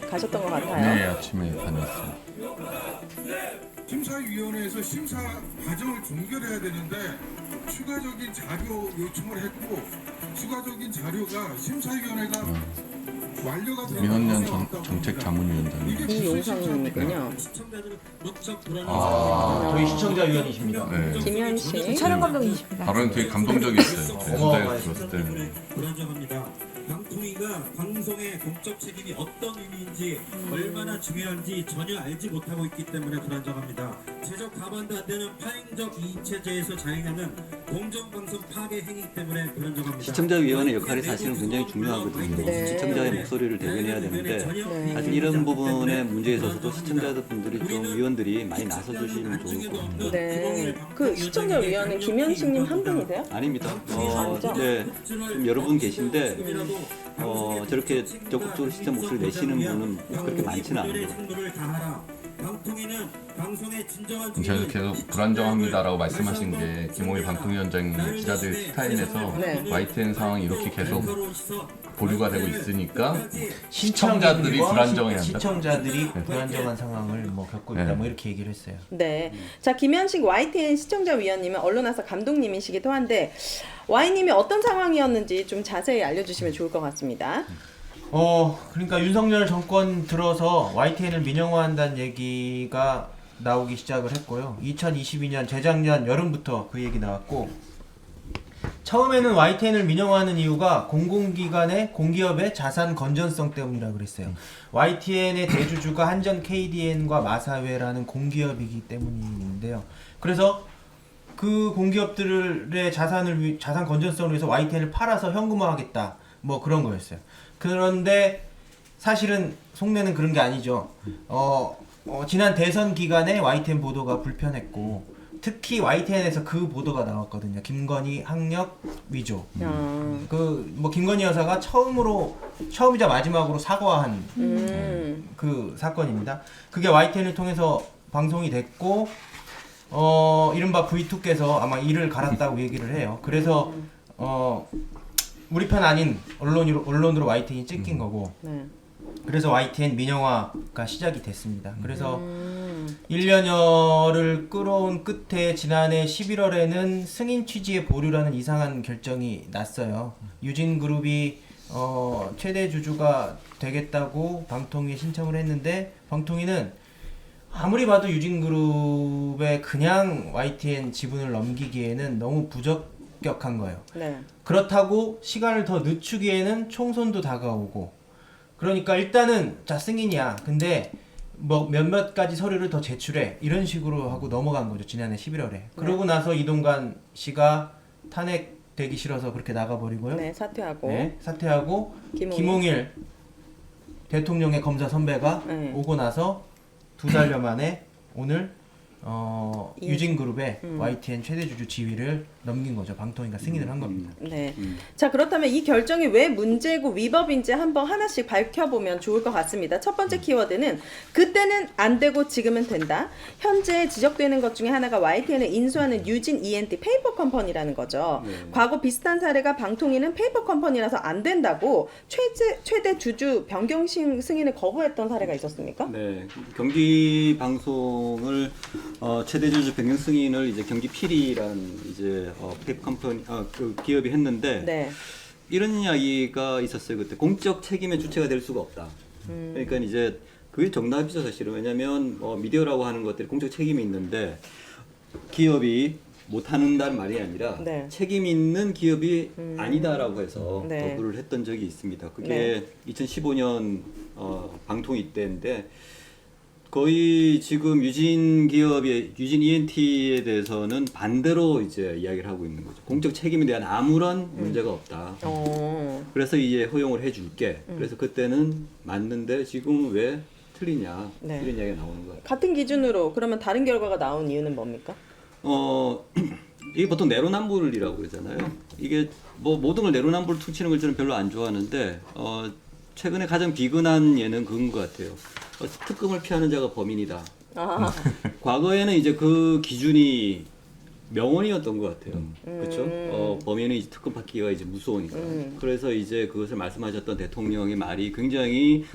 가셨던 것 같아요. 네 아침에 다녔어요. 심사위원회에서 심사 과정을 종결해야 되는데 추가적인 자료 요청을 했고 추가적인 자료가 심사위원회가 완료가 되는 민원연 과정이 정책 자문위원장님. 이용성님이군요. 저희 시청자위원이십니다. 네. 김현 씨. 촬영 감독이십니다. 발언이 되게 감동적이었어요. 현장에서 들었을 때. 불안정합니다. 방통위가 방송의 공적 책임이 어떤 의미인지 얼마나 중요한지 전혀 알지 못하고 있기 때문에 불안정합니다. 제적 가반도 안 되는 파행적 이인체제에서 자행하는 공정방송 파괴 행위 때문에 불안정합니다. 시청자위원회 역할이 사실은 굉장히 중요하거든요. 네. 시청자의 목소리를 대변해야 되는데 네. 사실 이런 부분의 문제에 있어서도 시청자분들이 좀 위원들이 많이 나서주시면 좋을 것 같아요. 네. 그 시청자위원은 김현식님 한 분이세요? 아닙니다. 아니죠? 네, 좀 여러 분 계신데 저렇게 적극적으로 시청 목소리 내시는 분은 그렇게 많지는 않아요. 제가 계속 불안정합니다라고 말씀하신 게 김홍일 방통위원장 기자들 스타일에서 네. YTN 상황이 이렇게 계속 보류가 되고 있으니까 시청자들이 불안정해야 한다. 시청자들이 불안정한 상황을 뭐 겪고 있다 네. 뭐 이렇게 얘기를 했어요. 네. 자, 김현식 YTN 시청자위원님은 언론화사 감독님이시기도 한데 Y님이 어떤 상황이었는지 좀 자세히 알려주시면 좋을 것 같습니다. 그러니까 윤석열 정권 들어서 YTN을 민영화한다는 얘기가 나오기 시작을 했고요. 2022년 재작년 여름부터 그 얘기 나왔고 처음에는 YTN을 민영화하는 이유가 공공기관의 공기업의 자산 건전성 때문이라고 그랬어요. YTN의 대주주가 한전 KDN과 마사회라는 공기업이기 때문인데요. 그래서 그 공기업들의 자산 건전성을 위해서 YTN을 팔아서 현금화하겠다. 뭐 그런 거였어요. 그런데 사실은 속내는 그런 게 아니죠. 지난 대선 기간에 YTN 보도가 불편했고 특히 YTN에서 그 보도가 나왔거든요. 김건희 학력 위조. 뭐 김건희 여사가 처음이자 마지막으로 사과한 그 사건입니다. 그게 YTN을 통해서 방송이 됐고 이른바 V2께서 아마 이를 갈았다고 얘기를 해요. 그래서 우리 편 아닌 언론으로 YTN이 찍힌 거고 네. 그래서 YTN 민영화가 시작이 됐습니다. 그래서 1년여를 끌어온 끝에 지난해 11월에는 승인 취지의 보류라는 이상한 결정이 났어요. 유진그룹이 최대 주주가 되겠다고 방통위에 신청을 했는데 방통위는 아무리 봐도 유진그룹에 그냥 YTN 지분을 넘기기에는 너무 부적격한 거예요. 네. 그렇다고 시간을 더 늦추기에는 총선도 다가오고 그러니까 일단은 자 승인이야. 근데 뭐 몇몇 가지 서류를 더 제출해 이런 식으로 하고 넘어간 거죠. 지난해 11월에. 그러고 나서 이동관 씨가 탄핵되기 싫어서 그렇게 나가버리고요. 네, 사퇴하고. 네, 사퇴하고 김홍일. 김홍일 대통령의 검사 선배가 네. 오고 나서 2달여 만에 오늘 유진그룹의 YTN 최대 주주 지위를 넘긴 거죠. 방통위가 승인을 한 겁니다. 네. 자, 그렇다면 이 결정이 왜 문제고 위법인지 한번 하나씩 밝혀보면 좋을 것 같습니다. 첫 번째 키워드는 그때는 안 되고 지금은 된다. 현재 지적되는 것 중에 하나가 YTN을 인수하는 유진 ENT 페이퍼 컴퍼니라는 거죠. 과거 비슷한 사례가 방통위는 페이퍼 컴퍼니라서 안 된다고 최대 주주 변경 승인을 거부했던 사례가 있었습니까? 네, 경기 방송을 최대 주주 변경 승인을 이제 경기 필이란 이제 페이퍼 컴퍼니 그 기업이 했는데 네. 이런 이야기가 있었어요. 그때 공적 책임의 주체가 될 수가 없다. 그러니까 이제 그게 정답이죠 사실은. 왜냐하면 미디어라고 하는 것들이 공적 책임이 있는데 기업이 못한다는 말이 아니라 네. 책임 있는 기업이 아니다라고 해서 네. 거부를 했던 적이 있습니다. 그게 네. 2015년 방통위 때인데 거의 지금 유진 기업의 유진 ENT에 대해서는 반대로 이제 이야기를 하고 있는 거죠. 공적 책임에 대한 아무런 문제가 없다. 그래서 이제 허용을 해줄게. 그래서 그때는 맞는데 지금 왜 틀리냐 네. 이런 이야기가 나오는 거예요. 같은 기준으로 그러면 다른 결과가 나온 이유는 뭡니까? 이게 보통 내로남불이라고 그러잖아요. 이게 뭐 모든 걸 내로남불 퉁치는 걸 저는 별로 안 좋아하는데 최근에 가장 비근한 예는 그건 것 같아요. 특검을 피하는 자가 범인이다. 과거에는 이제 그 기준이 명언이었던 것 같아요. 그렇죠? 범인은 이제 특검 받기가 이제 무서우니까. 그래서 이제 그것을 말씀하셨던 대통령의 말이 굉장히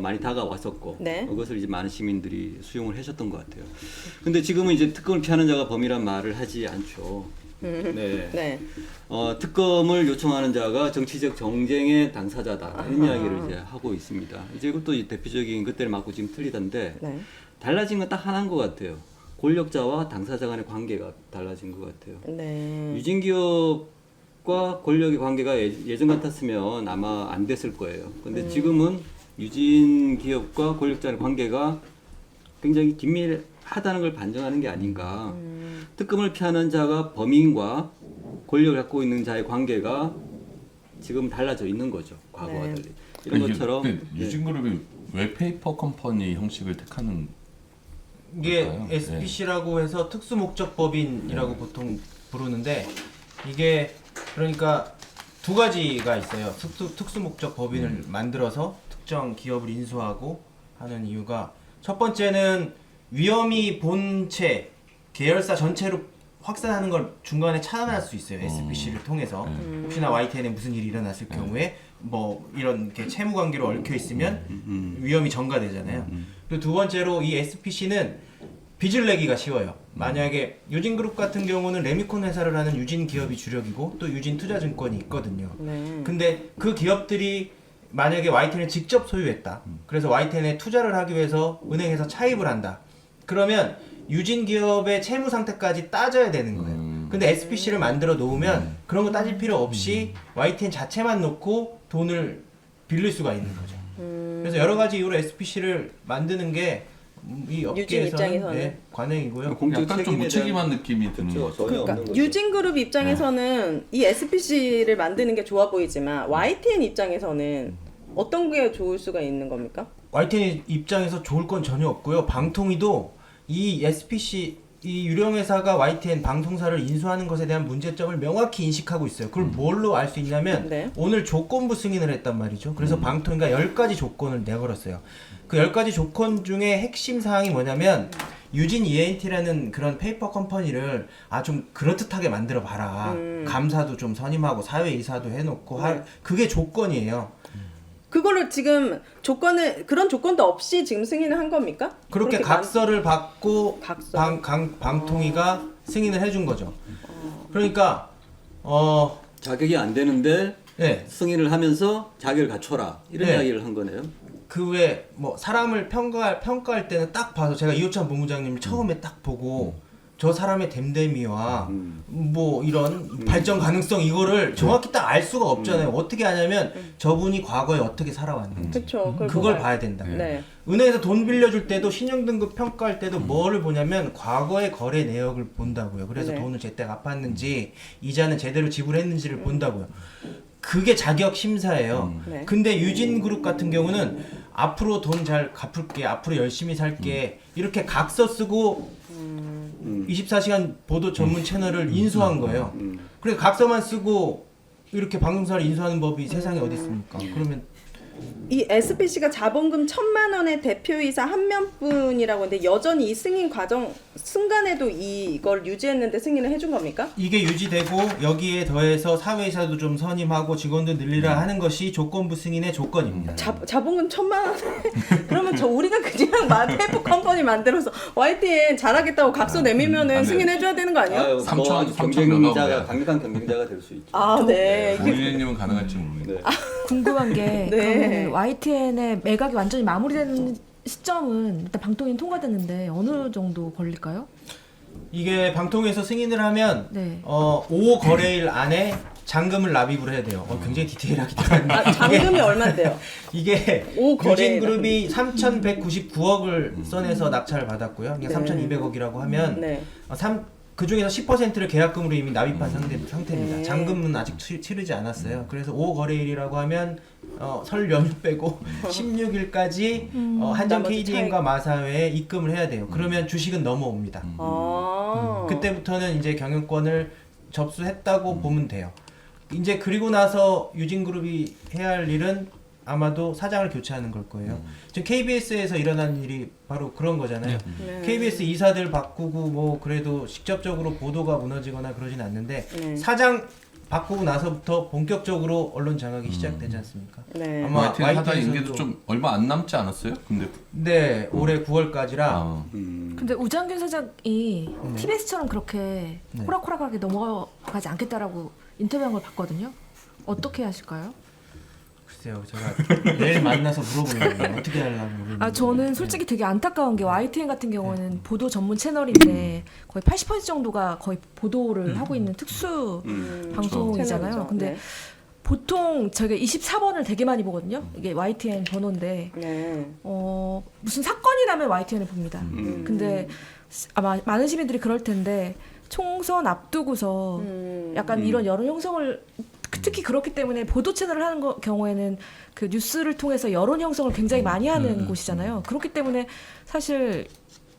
많이 다가왔었고, 네. 그것을 이제 많은 시민들이 수용을 하셨던 것 같아요. 근데 지금은 이제 특검을 피하는 자가 범인이란 말을 하지 않죠. 네. 네. 특검을 요청하는 자가 정치적 정쟁의 당사자다 이런 이야기를 이제 하고 있습니다. 이제 이것도 대표적인 그때를 맞고 지금 틀리던데 네. 달라진 건 딱 하나인 것 같아요. 권력자와 당사자 간의 관계가 달라진 것 같아요. 네. 유진 기업과 권력의 관계가 예전 같았으면 아마 안 됐을 거예요. 근데 지금은 유진 기업과 권력자의 관계가 굉장히 긴밀하다는 걸 반증하는 게 아닌가. 특검을 피하는 자가 범인과 권력을 갖고 있는 자의 관계가 지금 달라져 있는 거죠. 과거와 네. 달리. 이런 것처럼 유진그룹이 왜 페이퍼 컴퍼니 형식을 택하는 이게 걸까요? SPC라고 해서 특수목적법인이라고 보통 부르는데 이게 그러니까 두 가지가 있어요. 특수목적법인을 만들어서 특정 기업을 인수하고 하는 이유가 첫 번째는 위험이 본체 계열사 전체로 확산하는 걸 중간에 차단할 수 있어요. SPC를 통해서 혹시나 YTN에 무슨 일이 일어났을 경우에 뭐 이런 이렇게 채무 관계로 얽혀 있으면 위험이 전가되잖아요. 그리고 두 번째로 이 SPC는 빚을 내기가 쉬워요. 만약에 유진그룹 같은 경우는 레미콘 회사를 하는 유진 기업이 주력이고 또 유진 투자증권이 있거든요. 네. 근데 그 기업들이 만약에 YTN을 직접 소유했다. 그래서 YTN에 투자를 하기 위해서 은행에서 차입을 한다. 그러면 유진 기업의 채무 상태까지 따져야 되는 거예요. 근데 SPC를 만들어 놓으면 그런 거 따질 필요 없이 YTN 자체만 놓고 돈을 빌릴 수가 있는 거죠. 그래서 여러 가지 이유로 SPC를 만드는 게 이 업계에서는 입장에서는. 그 관행이고요. 공적 약간 좀 책임에 무책임한 느낌이 드는 그렇죠. 거죠. 전혀 그러니까 없는 거죠. 유진그룹 입장에서는 이 SPC를 만드는 게 좋아 보이지만 YTN 입장에서는 어떤 게 좋을 수가 있는 겁니까? YTN 입장에서 좋을 건 전혀 없고요. 방통위도 이 SPC 이 유령회사가 YTN 방송사를 인수하는 것에 대한 문제점을 명확히 인식하고 있어요. 그걸 뭘로 알 수 있냐면 네. 오늘 조건부 승인을 했단 말이죠. 그래서 방통위가 10가지 조건을 내걸었어요. 그 10가지 조건 중에 핵심 사항이 뭐냐면 유진 ENT라는 그런 페이퍼 컴퍼니를 좀 그럴듯하게 만들어 봐라. 감사도 좀 선임하고 사회이사도 해놓고 그게 조건이에요. 그거를 지금 그런 조건도 없이 지금 승인을 한 겁니까? 그렇게 각서를 받고 각서. 방통위가 승인을 해준 거죠. 그러니까 자격이 안 되는데 네. 승인을 하면서 자격을 갖춰라 이런 네. 이야기를 한 거네요. 그 외에 뭐 사람을 평가할 때는 딱 봐서 제가 이호찬 본부장님을 처음에 딱 보고 저 사람의 됨됨이와 뭐 이런 발전 가능성 이거를 정확히 딱 알 수가 없잖아요. 어떻게 하냐면 저분이 과거에 어떻게 살아왔는지 그렇죠. 그걸 봐야 된다. 네. 은행에서 돈 빌려줄 때도 신용등급 평가할 때도 뭐를 보냐면 과거의 거래 내역을 본다고요. 그래서 네. 돈을 제때 갚았는지 이자는 제대로 지불했는지를 본다고요. 그게 자격 심사예요. 네. 근데 유진그룹 같은 경우는 앞으로 돈 잘 갚을게, 앞으로 열심히 살게 이렇게 각서 쓰고 24시간 보도 전문 채널을 인수한 거예요. 그래서 각서만 쓰고 이렇게 방송사를 인수하는 법이 세상에 어디 있습니까? 그러면 이 SPC가 자본금 1,000만 원의 대표이사 한 명뿐이라고 하는데 여전히 이 승인 과정 순간에도 이걸 유지했는데 승인을 해준 겁니까? 이게 유지되고 여기에 더해서 사회이사도 좀 선임하고 직원도 늘리라 하는 것이 조건부 승인의 조건입니다. 자본금 1,000만 원. 그러면 우리가 그냥 테이프 컴퍼니 만들어서 YTN 잘하겠다고 각서 내밀면은 승인해줘야 되는 거 아니에요? 아유, 삼천 경쟁자가 명하고요. 강력한 경쟁자가 될 수 있죠. 아, 네. 오리님은 가능할지 모르겠네요. 네. 궁금한 게 네. 그러면 YTN의 매각이 완전히 마무리되는 시점은 일단 방통위 통과됐는데 어느 정도 걸릴까요? 이게 방통위에서 승인을 하면 네. 5 거래일 안에 잔금을 납입을 해야 돼요. 굉장히 디테일하게 들어갔는데 아, 잔금이 얼마인데요? 이게 오 거래일. 유진그룹이 3,199억을 써내서 낙찰을 받았고요. 이게 네. 3,200억이라고 하면 네. 그 중에서 10%를 계약금으로 이미 납입한 상태입니다. 네. 잔금은 아직 치르지 않았어요. 그래서 5 거래일이라고 하면 설 연휴 빼고 16일까지 한정 나머지 KDN과 마사회에 입금을 해야 돼요. 그러면 주식은 넘어옵니다. 아. 그때부터는 이제 경영권을 접수했다고 보면 돼요. 이제 그리고 나서 유진그룹이 해야 할 일은 아마도 사장을 교체하는 걸 거예요. 지금 KBS에서 일어난 일이 바로 그런 거잖아요. 네. KBS 이사들 바꾸고 뭐 그래도 직접적으로 보도가 무너지거나 그러진 않는데 네. 사장 바꾸고 나서부터 본격적으로 언론 장악이 시작되지 않습니까? 네. 아마 YTN 사장 YTN 임기도 좀 얼마 안 남지 않았어요? 근데 네, 올해 9월까지라 아, 근데 우장균 사장이 TBS처럼 그렇게 네. 호락호락하게 넘어가지 않겠다라고 인터뷰한 걸 봤거든요. 어떻게 하실까요? 글쎄요, 제가 내일 만나서 물어보려고요. 어떻게 하려고 모르겠는데. 아 저는 솔직히 되게 안타까운 게 YTN 같은 경우는 보도 전문 채널인데 거의 80% 정도가 거의 보도를 하고 있는 특수 방송이잖아요. 채널이죠. 근데 네. 보통 저희가 24번을 되게 많이 보거든요. 이게 YTN 번호인데 네. 무슨 사건이 나면 YTN을 봅니다. 근데 아마 많은 시민들이 그럴 텐데 총선 앞두고서 약간 이런 여론 형성을 특히 그렇기 때문에 보도 채널을 하는 경우에는 그 뉴스를 통해서 여론 형성을 굉장히 많이 하는 곳이잖아요. 그렇기 때문에 사실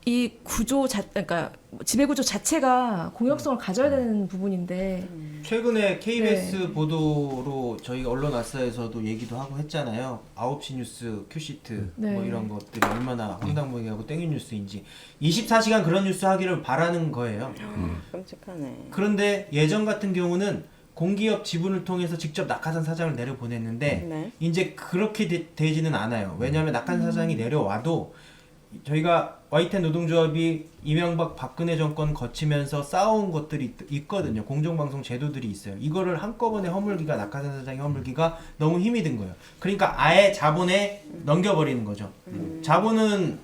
이 구조 그러니까 지배 구조 자체가 공혁성을 가져야 되는 부분인데 최근에 KBS 네. 보도로 저희가 언론아싸에서도 얘기도 하고 했잖아요. 9시 뉴스, 큐시트 네. 뭐 이런 것들이 얼마나 황당무계하고 땡긴 뉴스인지 24시간 그런 뉴스 하기를 바라는 거예요. 끔찍하네. 그런데 예전 같은 경우는 공기업 지분을 통해서 직접 낙하산 사장을 내려보냈는데 네. 이제 그렇게 되지는 않아요. 왜냐하면 낙하산 사장이 내려와도 저희가 YTN 노동조합이 이명박 박근혜 정권 거치면서 쌓아온 것들이 있거든요. 공정방송 제도들이 있어요. 이거를 한꺼번에 허물기가 낙하산 사장이 허물기가 너무 힘이 든 거예요. 그러니까 아예 자본에 넘겨버리는 거죠. 자본은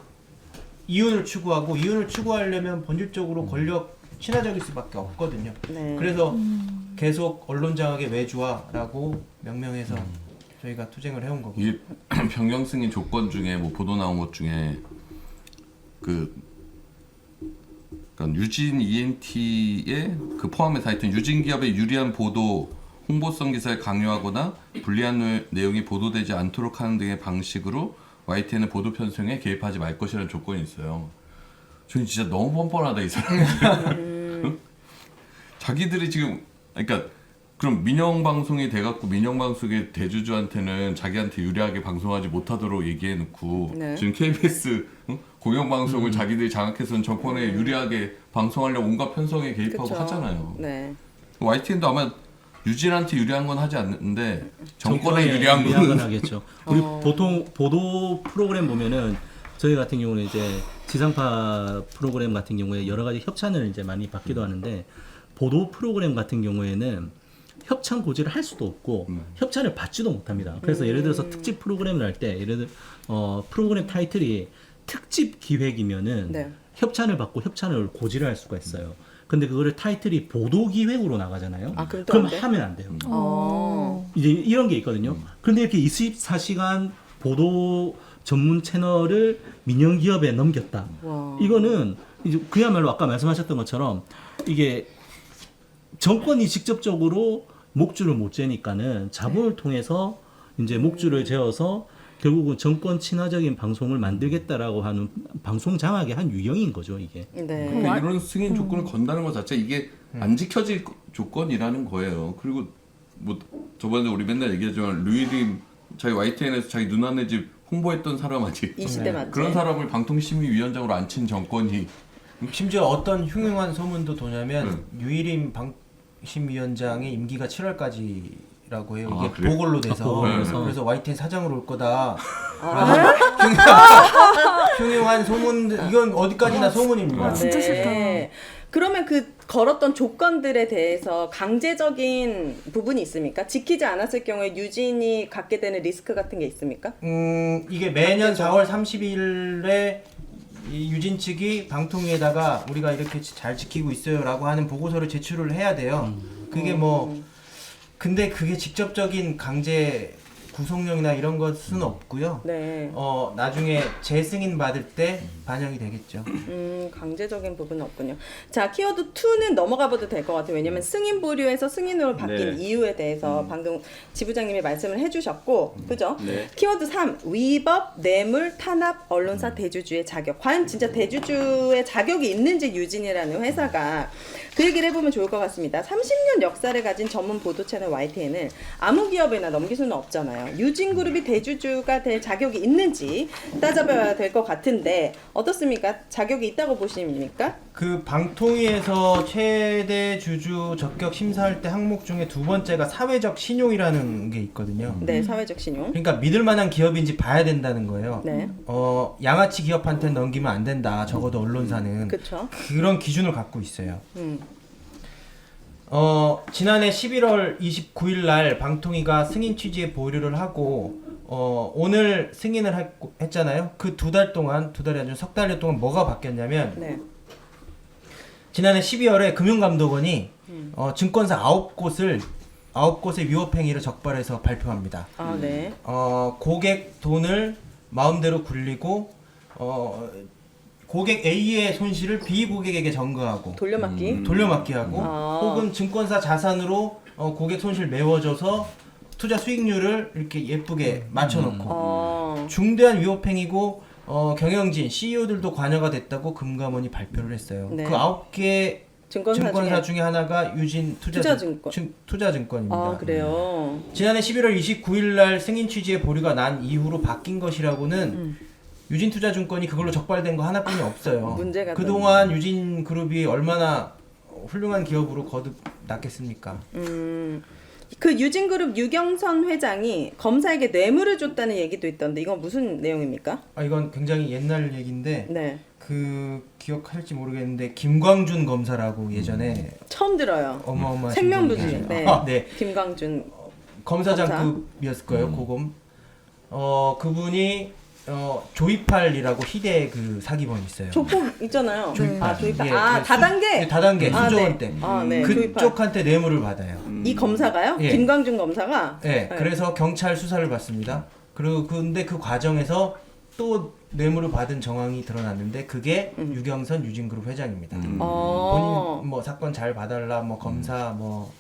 이윤을 추구하고 이윤을 추구하려면 본질적으로 권력 친화적일 수밖에 없거든요. 네. 그래서 계속 언론 장악의 외주화라고 명명해서 저희가 투쟁을 해온 거고. 이게 변경 승인 조건 중에 뭐 보도 나온 것 중에 그러니까 유진 ENT의 그 포함해서 하여튼 유진 기업의 유리한 보도 홍보성 기사를 강요하거나 불리한 내용이 보도되지 않도록 하는 등의 방식으로 YTN의 보도 편성에 개입하지 말 것이라는 조건이 있어요. 저는 진짜 너무 뻔뻔하다 이 사람들. 자기들이 지금 그러니까 그럼 민영 방송이 돼갖고 민영 방송의 대주주한테는 자기한테 유리하게 방송하지 못하도록 얘기해놓고 네. 지금 KBS 공영 방송을 자기들이 장악해서는 정권에 유리하게 방송하려고 온갖 편성에 개입하고 그쵸. 하잖아요. 네. YTN도 아마 유진한테 유리한 건 하지 않는데 정권에 유리한 건 건 하겠죠. 우리 보통 보도 프로그램 보면은 저희 같은 경우는 이제 지상파 프로그램 같은 경우에 여러 가지 협찬을 이제 많이 받기도 하는데 보도 프로그램 같은 경우에는 협찬 고지를 할 수도 없고 협찬을 받지도 못합니다. 그래서 예를 들어서 특집 프로그램을 할 때 예를 들어 프로그램 타이틀이 특집 기획이면은 네. 협찬을 받고 협찬을 고지를 할 수가 있어요. 근데 그거를 타이틀이 보도기획으로 나가잖아요. 아, 그럼 또 그럼 안 돼? 하면 안 돼요. 어. 이제 이런 게 있거든요. 그런데 이렇게 24시간 보도 전문 채널을 민영 기업에 넘겼다. 와. 이거는 이제 그야말로 아까 말씀하셨던 것처럼 이게 정권이 직접적으로 목줄을 못 재니까는 자본을 통해서 이제 목줄을 재어서 결국은 정권 친화적인 방송을 만들겠다라고 하는 방송 장악의 한 유형인 거죠, 이게. 네. 그러니까 이런 승인 조건을 건다는 것 자체 이게 안 지켜질 조건이라는 거예요. 그리고 뭐 저번에 우리 맨날 얘기하지만 루이림 자기 YTN에서 자기 누나네 집 홍보했던 사람 아직 이 시대 맞지? 그런 사람을 방통심의위원장으로 앉힌 정권이 심지어 어떤 흉흉한 소문도 도냐면 유일임 방심위원장의 임기가 7월까지라고 해요. 이게 아, 그래요? 보궐로 돼서 보궐로. 그래서 YTN 사장으로 올 거다. 흉흉한 소문 이건 어디까지나 소문입니다. 진짜 싫다. 그러면 그 걸었던 조건들에 대해서 강제적인 부분이 있습니까? 지키지 않았을 경우에 유진이 갖게 되는 리스크 같은 게 있습니까? 이게 매년 4월 30일에 이 유진 측이 방통위에다가 우리가 이렇게 잘 지키고 있어요라고 하는 보고서를 제출을 해야 돼요. 그게 뭐 근데 그게 직접적인 강제 구속령이나 이런 것은 없고요. 네. 나중에 재승인 받을 때 반영이 되겠죠. 강제적인 부분은 없군요. 자, 키워드 2는 넘어가 봐도 될 것 같아요. 왜냐면 승인 보류에서 승인으로 바뀐 네. 이유에 대해서 방금 지부장님이 말씀을 해주셨고, 그죠? 네. 키워드 3, 위법, 뇌물, 탄압, 언론사 대주주의 자격. 과연 진짜 대주주의 자격이 있는지 유진이라는 회사가 그 얘기를 해보면 좋을 것 같습니다. 30년 역사를 가진 전문 보도 채널 YTN을 아무 기업에나 넘길 수는 없잖아요. 유진그룹이 대주주가 될 자격이 있는지 따져봐야 될 것 같은데 어떻습니까? 자격이 있다고 보십니까? 그 방통위에서 최대 주주 적격 심사할 때 항목 중에 두 번째가 사회적 신용이라는 게 있거든요. 네, 사회적 신용. 그러니까 믿을 만한 기업인지 봐야 된다는 거예요. 네. 양아치 기업한테 넘기면 안 된다. 적어도 언론사는 그렇죠. 그런 기준을 갖고 있어요. 지난해 11월 29일 날 방통위가 승인 취지에 보류를 하고 오늘 승인을 했잖아요. 그 두 달 동안, 두 달이 아니라 석 달 동안 뭐가 바뀌었냐면 네. 지난해 12월에 금융감독원이 증권사 9곳의 위법행위를 적발해서 발표합니다. 아, 네. 고객 돈을 마음대로 굴리고 고객 A의 손실을 B 고객에게 전가하고 돌려막기 하고 혹은 증권사 자산으로 고객 손실 메워줘서 투자 수익률을 이렇게 예쁘게 맞춰놓고 중대한 위법행위고 경영진 CEO들도 관여가 됐다고 금감원이 발표를 했어요. 네. 그 9개 증권사 중에 하나가 유진 투자증권입니다. 아, 그래요. 지난해 11월 29일 날 승인 취지의 보류가 난 이후로 바뀐 것이라고는 유진투자증권이 그걸로 적발된 거 하나뿐이 없어요. 문제가 그동안 유진그룹이 얼마나 훌륭한 기업으로 거듭났겠습니까? 그 유진그룹 유경선 회장이 검사에게 뇌물을 줬다는 얘기도 있던데 이건 무슨 내용입니까? 이건 굉장히 옛날 얘기인데 네. 그 기억할지 모르겠는데 김광준 검사라고 예전에 처음 들어요. 어마어마한 생명부지. 분이 네. 네. 김광준 검사장급이었을 거예요. 고검. 그분이 조이팔이라고 희대 그 사기범 있어요. 조폭 있잖아요. 조이팔. 조이팔. 예, 다단계. 네, 다단계 아, 수조원 네. 때. 아, 네. 그쪽한테 뇌물을 받아요. 이 검사가요? 예. 김광준 검사가? 네, 그래서 경찰 수사를 받습니다. 그리고 근데 그 과정에서 또 뇌물을 받은 정황이 드러났는데 그게 유경선 유진그룹 회장입니다. 본인 뭐 사건 잘 봐달라, 뭐 검사, 뭐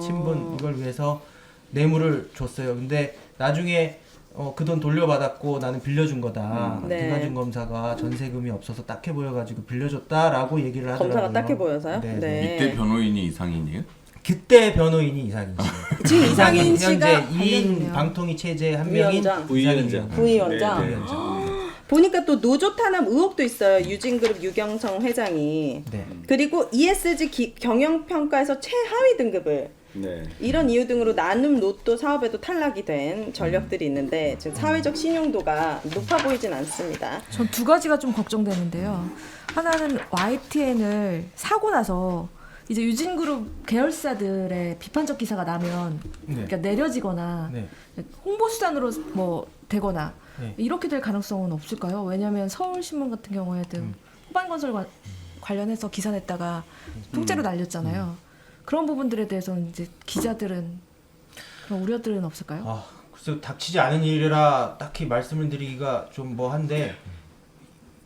친분 이걸 위해서 뇌물을 줬어요. 근데 나중에 그 돈 돌려받았고 나는 빌려준 거다. 네. 김광준 검사가 전세금이 없어서 딱해 보여가지고 빌려줬다라고 얘기를 하더라고요. 검사가 딱해 보여서요? 네. 네. 이때 변호인이 이상인이에요? 그때 변호인이 이상인 씨. 지금 이상인 씨가 현재 2인 관련이네요. 방통위 체제 한 명인 위원장. 부위원장. 부위원장. 네, 네. 보니까 또 노조 탄압 의혹도 있어요. 유진그룹 유경성 회장이. 네. 그리고 ESG 경영평가에서 최하위 등급을 네. 이런 이유 등으로 나눔 로또 사업에도 탈락이 된 전력들이 있는데 지금 사회적 신용도가 높아 보이진 않습니다. 전 두 가지가 좀 걱정되는데요. 하나는 YTN을 사고 나서 이제 유진그룹 계열사들의 비판적 기사가 나면 그러니까 내려지거나 네. 홍보 수단으로 뭐 되거나 네. 이렇게 될 가능성은 없을까요? 왜냐하면 서울신문 같은 경우에도 후반건설 관련해서 기사 냈다가 통째로 날렸잖아요. 그런 부분들에 대해서는 이제 기자들은 그런 우려들은 없을까요? 아, 글쎄 닥치지 않은 일이라 딱히 말씀을 드리기가 좀 뭐한데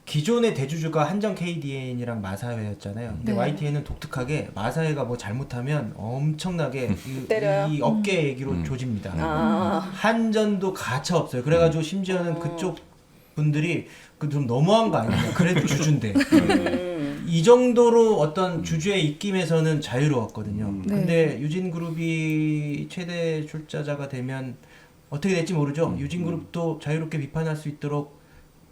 기존의 대주주가 한정 KDN이랑 마사회였잖아요. 근데 네. YTN은 독특하게 마사회가 뭐 잘못하면 엄청나게 때려요? 이 업계 얘기로 조집니다. 아. 한전도 가차 없어요. 그래가지고 심지어는 그쪽 분들이 그 좀 너무한 거 아니냐. 그래도 주주인데. 이 정도로 어떤 주주의 입김에서는 자유로웠거든요. 네. 근데 유진그룹이 최대 출자자가 되면 어떻게 될지 모르죠. 유진그룹도 자유롭게 비판할 수 있도록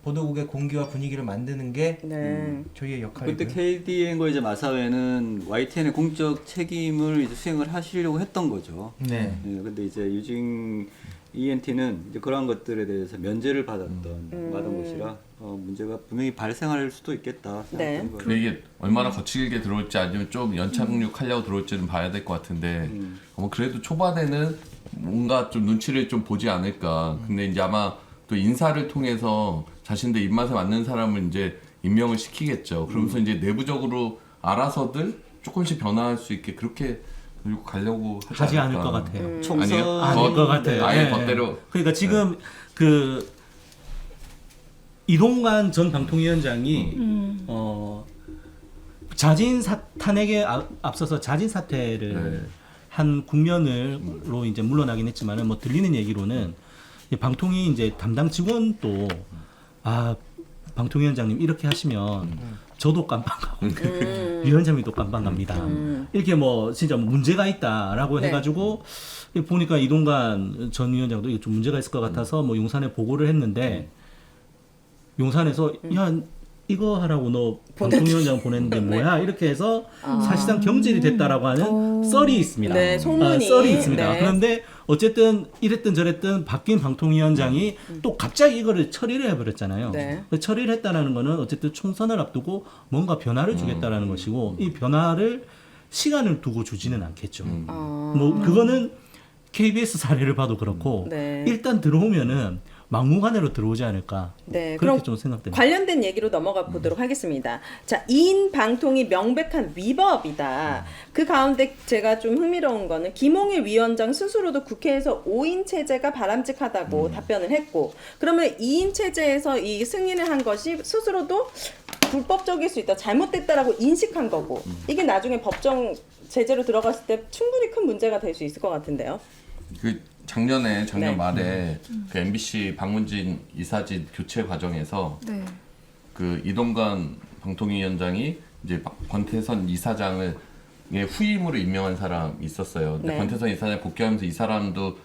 보도국의 공기와 분위기를 만드는 게 네. 저희의 역할이고요. 그때 KDN과 이제 마사회는 YTN의 공적 책임을 이제 수행을 하시려고 했던 거죠. 네. 근데 이제 유진 ENT는 이제 그러한 것들에 대해서 면제를 받은 곳이라 문제가 분명히 발생할 수도 있겠다 네. 생각하는 거예요. 근데 이게 얼마나 거칠게 들어올지 아니면 좀 연착륙하려고 들어올지는 봐야 될 것 같은데 뭐 그래도 초반에는 뭔가 좀 눈치를 좀 보지 않을까. 근데 이제 아마 또 인사를 통해서 자신들 입맛에 맞는 사람을 이제 임명을 시키겠죠. 그러면서 이제 내부적으로 알아서들 조금씩 변화할 수 있게 그렇게 밀고 가려고 하지 않을 것 같아요. 아니에요? 아닐 것 같아요. 아예 네. 멋대로. 그러니까 지금 그 이동관 전 방통위원장이 자진 탄핵에 앞서서 자진 사퇴를 한 국면으로 이제 물러나긴 했지만은 뭐 들리는 얘기로는 이 방통위 이제 담당 직원도 방통위원장님 이렇게 하시면 저도 깜빵 가고 위원장님도 깜빵 갑니다. 이렇게 뭐 진짜 뭐 문제가 있다라고 네. 해가지고 보니까 이동관 전 위원장도 이게 좀 문제가 있을 것 같아서 뭐 용산에 보고를 했는데 용산에서 야 이거 하라고 너 방통위원장 보냈는데 뭐야 이렇게 해서 사실상 경질이 됐다라고 하는 썰이 있습니다. 네, 소문이. 썰이 있습니다. 네. 그런데 어쨌든 이랬든 저랬든 바뀐 방통위원장이 또 갑자기 이거를 처리를 해버렸잖아요. 네. 그 처리를 했다라는 거는 어쨌든 총선을 앞두고 뭔가 변화를 주겠다라는 것이고 이 변화를 시간을 두고 주지는 않겠죠. 뭐 그거는 KBS 사례를 봐도 그렇고 네. 일단 들어오면은 막무가내로 들어오지 않을까. 네, 그렇게 그럼 좀 생각됩니다. 관련된 얘기로 넘어가 보도록 하겠습니다. 자, 2인 방통이 명백한 위법이다. 그 가운데 제가 좀 흥미로운 거는 김홍일 위원장 스스로도 국회에서 5인 체제가 바람직하다고 답변을 했고, 그러면 2인 체제에서 이 승인을 한 것이 스스로도 불법적일 수 있다, 잘못됐다라고 인식한 거고, 이게 나중에 법정 제재로 들어갔을 때 충분히 큰 문제가 될 수 있을 것 같은데요. 그 작년 네. 말에 그 MBC 박문진 이사진 교체 과정에서 네. 그 이동관 방통위원장이 이제 권태선 이사장을 후임으로 임명한 사람이 있었어요. 근데 네. 권태선 이사장 복귀하면서 이 사람도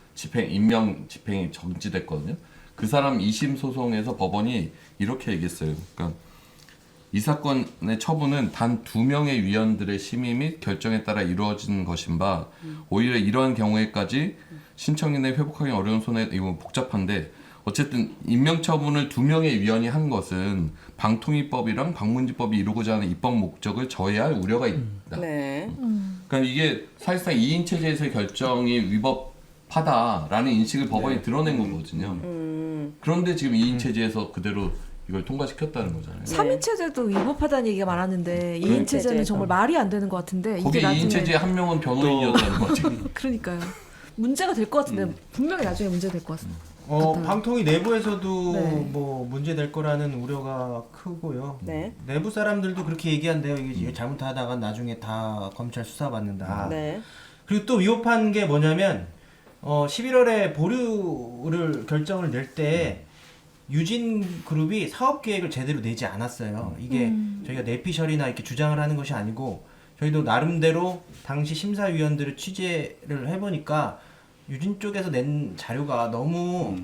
임명 집행이 정지됐거든요. 그 사람 2심 소송에서 법원이 이렇게 얘기했어요. 그러니까 이 사건의 처분은 단 2명의 위원들의 심의 및 결정에 따라 이루어진 것인 바 오히려 이러한 경우에까지 신청인의 회복하기 어려운 손해 이거 복잡한데 어쨌든 임명처분을 2명의 위원이 한 것은 방통위법이랑 방문지법이 이루고자 하는 입법 목적을 저해할 우려가 있다. 네. 그러니까 이게 사실상 2인 체제에서의 결정이 위법하다라는 인식을 법원이 드러낸 거거든요. 그런데 지금 2인 체제에서 그대로 이걸 통과시켰다는 거잖아요. 3인 체제도 위법하다는 얘기가 많았는데 2인 체제는 체제에서. 정말 말이 안 되는 것 같은데 거기 이게 2인 체제에 한 명은 변호인이었다는 거죠. 그러니까요. 문제가 될 것 같은데 분명히 나중에 문제 될 것 같습니다. 같아요. 방통위 내부에서도 네. 뭐 문제 될 거라는 우려가 크고요. 네. 내부 사람들도 그렇게 얘기한대요. 이게 잘못하다가 나중에 다 검찰 수사받는다. 네. 그리고 또 위협한 게 뭐냐면 11월에 보류를 결정을 낼 때 유진그룹이 사업계획을 제대로 내지 않았어요. 이게 저희가 내피셜이나 이렇게 주장을 하는 것이 아니고 저희도 나름대로 당시 심사위원들을 취재를 해보니까 유진 쪽에서 낸 자료가 너무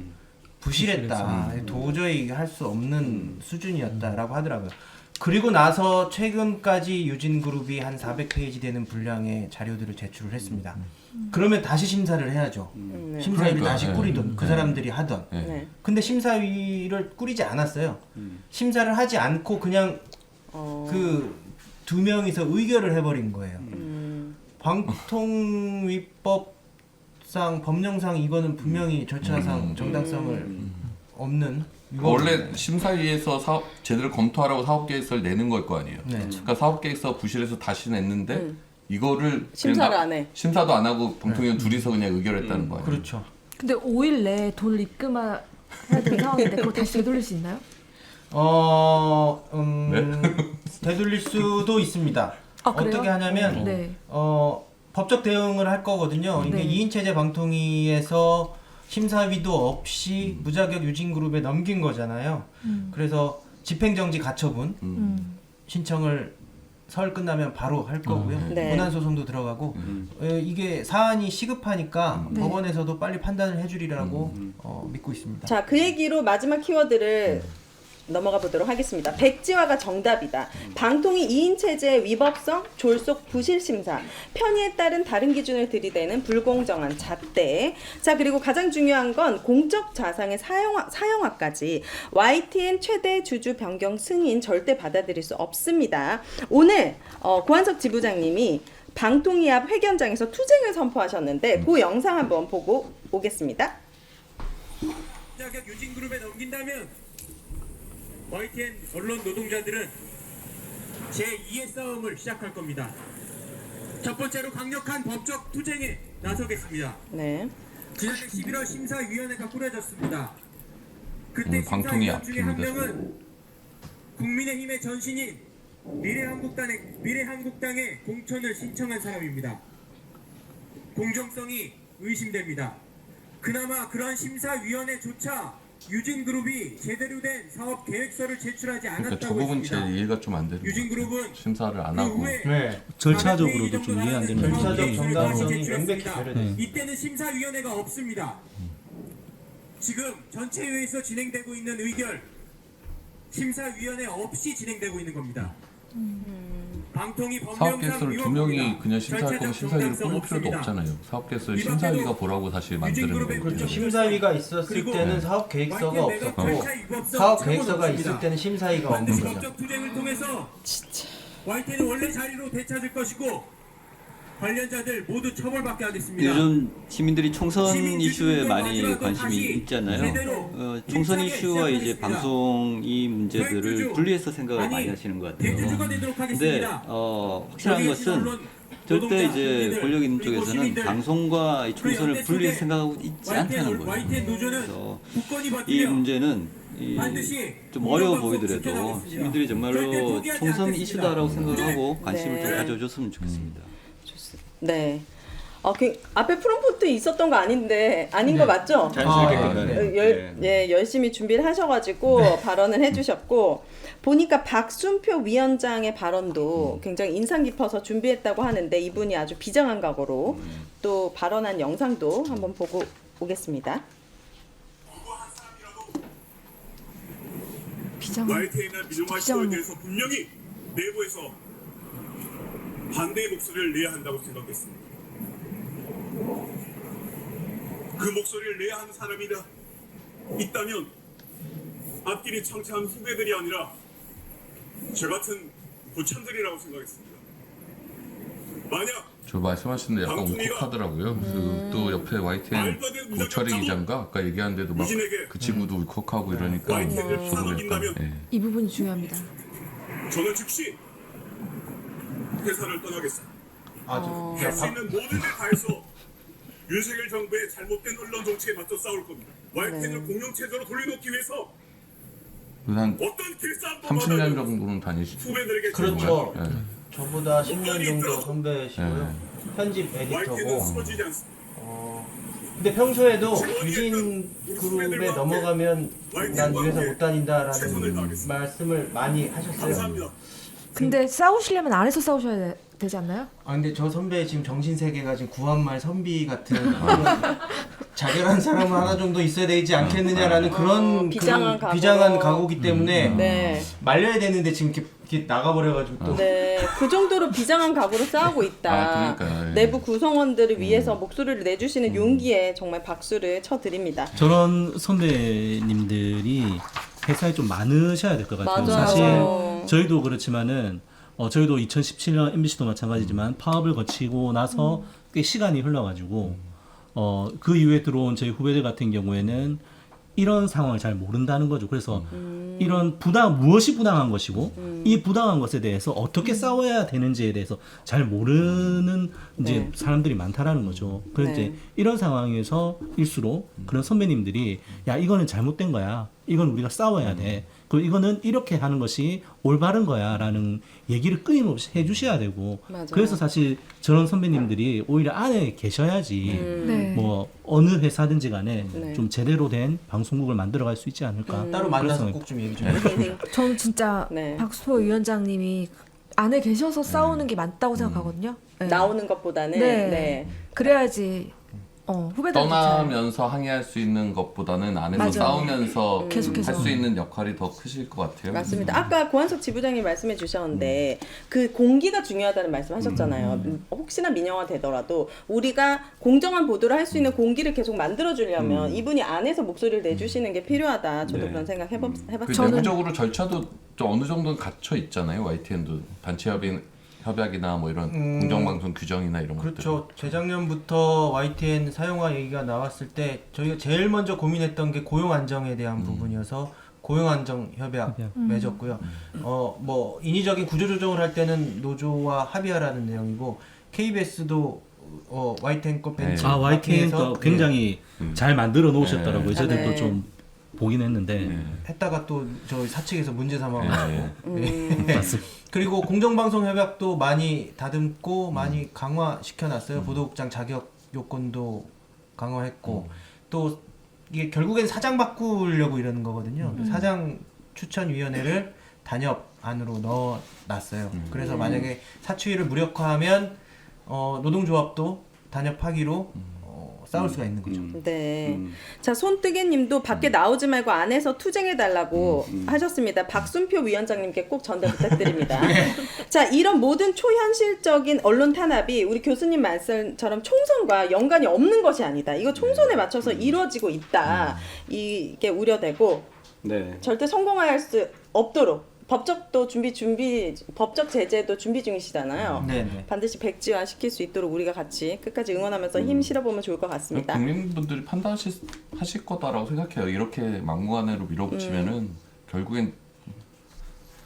부실했다. 도저히 할 수 없는 수준이었다라고 하더라고요. 그리고 나서 최근까지 유진그룹이 한 400페이지 되는 분량의 자료들을 제출을 했습니다. 그러면 다시 심사를 해야죠. 네. 심사위를 그러니까, 다시 네. 꾸리던 그 사람들이 하던. 네. 네. 근데 심사위를 꾸리지 않았어요. 심사를 하지 않고 그냥 그 2명이서 의결을 해버린 거예요. 방통위법상 법령상 이거는 분명히 절차상 정당성을 없는 원래 심사위에서 제대로 검토하라고 사업계획서를 내는 걸 거 아니에요. 네. 그러니까 사업계획서 부실해서 다시 냈는데 이거를 심사를 그냥 안 해. 심사도 안 하고 방통위원 둘이서 그냥 의결했다는 거 아니에요. 그렇죠. 근데 5일 내에 돈을 입금해야 되는 상황인데 그거 다시 되돌릴 수 있나요? 되돌릴 수도 있습니다. 아, 그래요? 어떻게 하냐면 네. 법적 대응을 할 거거든요. 이게 네. 2인 체제 방통위에서 심사위도 없이 무자격 유진그룹에 넘긴 거잖아요. 그래서 집행정지 가처분 신청을 설 끝나면 바로 할 거고요. 네. 본안소송도 들어가고 이게 사안이 시급하니까 네. 법원에서도 빨리 판단을 해주리라고 믿고 있습니다. 자, 그 얘기로 마지막 키워드를 넘어가 보도록 하겠습니다. 백지화가 정답이다. 방통위 2인 체제의 위법성, 졸속 부실 심사, 편의에 따른 다른 기준을 들이대는 불공정한 잣대. 자, 그리고 가장 중요한 건 공적 자산의 사형화까지. YTN 최대 주주 변경 승인 절대 받아들일 수 없습니다. 오늘 고한석 지부장님이 방통위 앞 회견장에서 투쟁을 선포하셨는데 그 영상 한번 보고 오겠습니다. 자격 유진그룹에 넘긴다면 YTN 언론 노동자들은 제2의 싸움을 시작할 겁니다. 첫 번째로 강력한 법적 투쟁에 나서겠습니다. 네. 지난해 11월 심사위원회가 꾸려졌습니다. 그때 방통위 심사위원 중에 한 앞입니다. 명은 국민의힘의 전신인 미래한국당의 공천을 신청한 사람입니다. 공정성이 의심됩니다. 그나마 그러한 심사위원회조차 유진그룹이 제대로 된 사업 계획서를 제출하지 그러니까 저 않았다고 부분 했습니다. 제 이해가 좀 안 되는 것 유진그룹은 같아요. 심사를 안 그 하고 후에 네. 절차적으로도 좀 이해 안 되는 절차적 부분이 정당성이 명백히 배려돼요. 이때는 심사위원회가 없습니다. 지금 전체회의에서 진행되고 있는 의결 심사위원회 없이 진행되고 있는 겁니다. 방통위 사업계획서를 법령상 두 명이 위법입니다. 그냥 심사할 거면 절차적 심사위를 정당성 뽑을 필요도 없습니다. 없잖아요. 사업계획서를 이 심사위가 밖에도 보라고 사실 만드는 유진그룹의 거예요. 그렇죠. 심사위가 있었을 그리고 때는 사업 계획서가 YTN 없었고 절차 위법성 사업 처분 계획서가 없습니다. 있을 때는 심사위가 없는 반드시 거죠. 법적 투쟁을 통해서 YTN은 원래 자리로 되찾을 것이고 관련자들 모두 처벌받게 하겠습니다. 요즘 시민들이 총선 시민 이슈에 주주들과 많이 마지막으로 관심이 다시 있잖아요. 제대로 총선 힘차게 이슈와 이제 시작하겠습니다. 방송 이 문제들을 대주주, 분리해서 생각을 아니, 많이 하시는 것 같아요. 대주주가 되도록 근데 하겠습니다. 확실한 여기 것은 언론, 절대 노동자, 이제 시민들, 권력 있는 그리고 쪽에서는 시민들, 방송과 이 총선을 연대 분리해서 속에 생각하고 있지 않다는 거예요. YTN 노조는 그래서 국권이 이 버티며 문제는 반드시 좀 어려워 공정방송 보이더라도 지켜나겠습니다. 시민들이 절대 정말로 포기하지 총선 않겠습니다. 이슈다라고 생각을 하고 관심을 네. 좀 가져줬으면 좋겠습니다. 네. 앞에 프롬프트 있었던 거 아닌 거 맞죠? 자연스럽게 아, 끝나네요. 예, 열심히 준비를 하셔가지고 발언을 해주셨고 보니까 박순표 위원장의 발언도 굉장히 인상 깊어서 준비했다고 하는데 이분이 아주 비장한 각오로 또 발언한 영상도 한번 보고 오겠습니다. YTN이나 민영화 시도에 대해서 분명히 내부에서 반대의 목소리를 내야 한다고 생각했습니다. 그 목소리를 내야 하는 사람이 있다면 앞길이 창창한 후배들이 아니라 저 같은 부참들이라고 생각했습니다. 만약 저 말씀하시는데 약간 울컥하더라고요. 그리고 또 옆에 YTN 고철희 기자인가 아까 얘기하는데도 막 그 친구도 울컥하고 이러니까 YTN을 저도 약간 이 부분이 중요합니다. 저는 즉시 회사를 떠나겠습니다. 할 수 있는 모든 걸 다해서 윤석열 정부의 잘못된 언론 정책에 맞서 싸울 겁니다. YTN을 공영체제로 돌려놓기 위해서 한 어떤 길싸움도 30년 정도는 다니시죠. 후배들에게 그렇죠. 네. 저보다 10년 정도 선배시고요. 편집 YTN은 에디터고. 쓰러지지 않습니다. 근데 평소에도 유진 그룹에 넘어가면 난 이 회사 못 다닌다라는 말씀을 많이 하셨어요. 감사합니다. 근데 싸우시려면 안에서 싸우셔야 되지 않나요? 아 근데 저 선배 지금 정신 세계가 지금 구한말 선비 같은 자결한 사람은 하나 정도 있어야 되지 않겠느냐라는 그런 비장한 각오로. 비장한 각오기 때문에 네. 말려야 되는데 지금 이렇게 나가버려가지고 또 네, 그 정도로 비장한 각오로 싸우고 있다. 아, 그러니까요. 예. 내부 구성원들을 위해서 목소리를 내주시는 용기에 정말 박수를 쳐드립니다. 저런 선배님들이 회사에 좀 많으셔야 될 것 같아요. 맞아요. 사실 저희도 그렇지만은 저희도 2017년 MBC도 마찬가지지만 파업을 거치고 나서 꽤 시간이 흘러가지고 그 이후에 들어온 저희 후배들 같은 경우에는 이런 상황을 잘 모른다는 거죠. 그래서 이런 무엇이 부당한 것이고 이 부당한 것에 대해서 어떻게 싸워야 되는지에 대해서 잘 모르는 이제 네. 사람들이 많다라는 거죠. 그런데 네. 이런 상황에서일수록 그런 선배님들이 야 이거는 잘못된 거야. 이건 우리가 싸워야 돼. 그리고 이거는 이렇게 하는 것이 올바른 거야라는 얘기를 끊임없이 해주셔야 되고 맞아요. 그래서 사실 저런 선배님들이 오히려 안에 계셔야지 네. 뭐 어느 회사든지 간에 네. 좀 제대로 된 방송국을 만들어갈 수 있지 않을까. 따로 만나서 그래서 꼭 좀 얘기 좀 해주세요. 저는 진짜 네. 박수호 위원장님이 안에 계셔서 싸우는 게 맞다고 생각하거든요. 네. 나오는 것보다는 네. 네. 그래야지 후배들한테 떠나면서 항의할 수 있는 것보다는 안에서 맞아요. 싸우면서 계속해서. 할 수 있는 역할이 더 크실 것 같아요. 맞습니다. 아까 고한석 지부장님 말씀해 주셨는데 그 공기가 중요하다는 말씀하셨잖아요. 혹시나 민영화 되더라도 우리가 공정한 보도를 할 수 있는 공기를 계속 만들어 주려면 이분이 안에서 목소리를 내주시는 게 필요하다. 저도 네. 그런 생각 그 해봤어요. 내부적으로 절차도 좀 어느 정도는 갖춰 있잖아요. YTN도 단체 협약이나 뭐 이런 공정방송 규정이나 이런 것들. 그렇죠. 재작년부터 YTN 사용화 얘기가 나왔을 때 저희가 제일 먼저 고민했던 게 고용 안정에 대한 부분이어서 고용 안정 협약 맺었고요. 뭐 인위적인 구조 조정을 할 때는 노조와 합의하라는 내용이고 KBS도 YTN 거 벤치 YTN도 굉장히 잘 만들어 놓으셨더라고요. 네. 저희들도 네. 좀 보긴 했는데 했다가 또 저희 사측에서 문제 삼아가지고 네. 맞습니다. 그리고 공정방송 협약도 많이 다듬고 많이 강화시켜놨어요. 보도국장 자격 요건도 강화했고 또 이게 결국엔 사장 바꾸려고 이러는 거거든요. 사장 추천위원회를 단협 안으로 넣어놨어요. 그래서 만약에 사추위를 무력화하면 노동조합도 단협하기로 싸울 수가 있는 거죠. 네. 자, 손뜨개님도 밖에 나오지 말고 안에서 투쟁해달라고 하셨습니다. 박순표 위원장님께 꼭 전달 부탁드립니다. 자, 이런 모든 초현실적인 언론 탄압이 우리 교수님 말씀처럼 총선과 연관이 없는 것이 아니다. 이거 총선에 맞춰서 이루어지고 있다. 이게 우려되고 네. 절대 성공할 수 없도록 법적 제재도 준비 중이시잖아요. 네네. 반드시 백지화 시킬 수 있도록 우리가 같이 끝까지 응원하면서 힘 실어보면 좋을 것 같습니다. 국민분들이 판단하실 거다라고 생각해요. 이렇게 막무가내로 밀어붙이면은 결국엔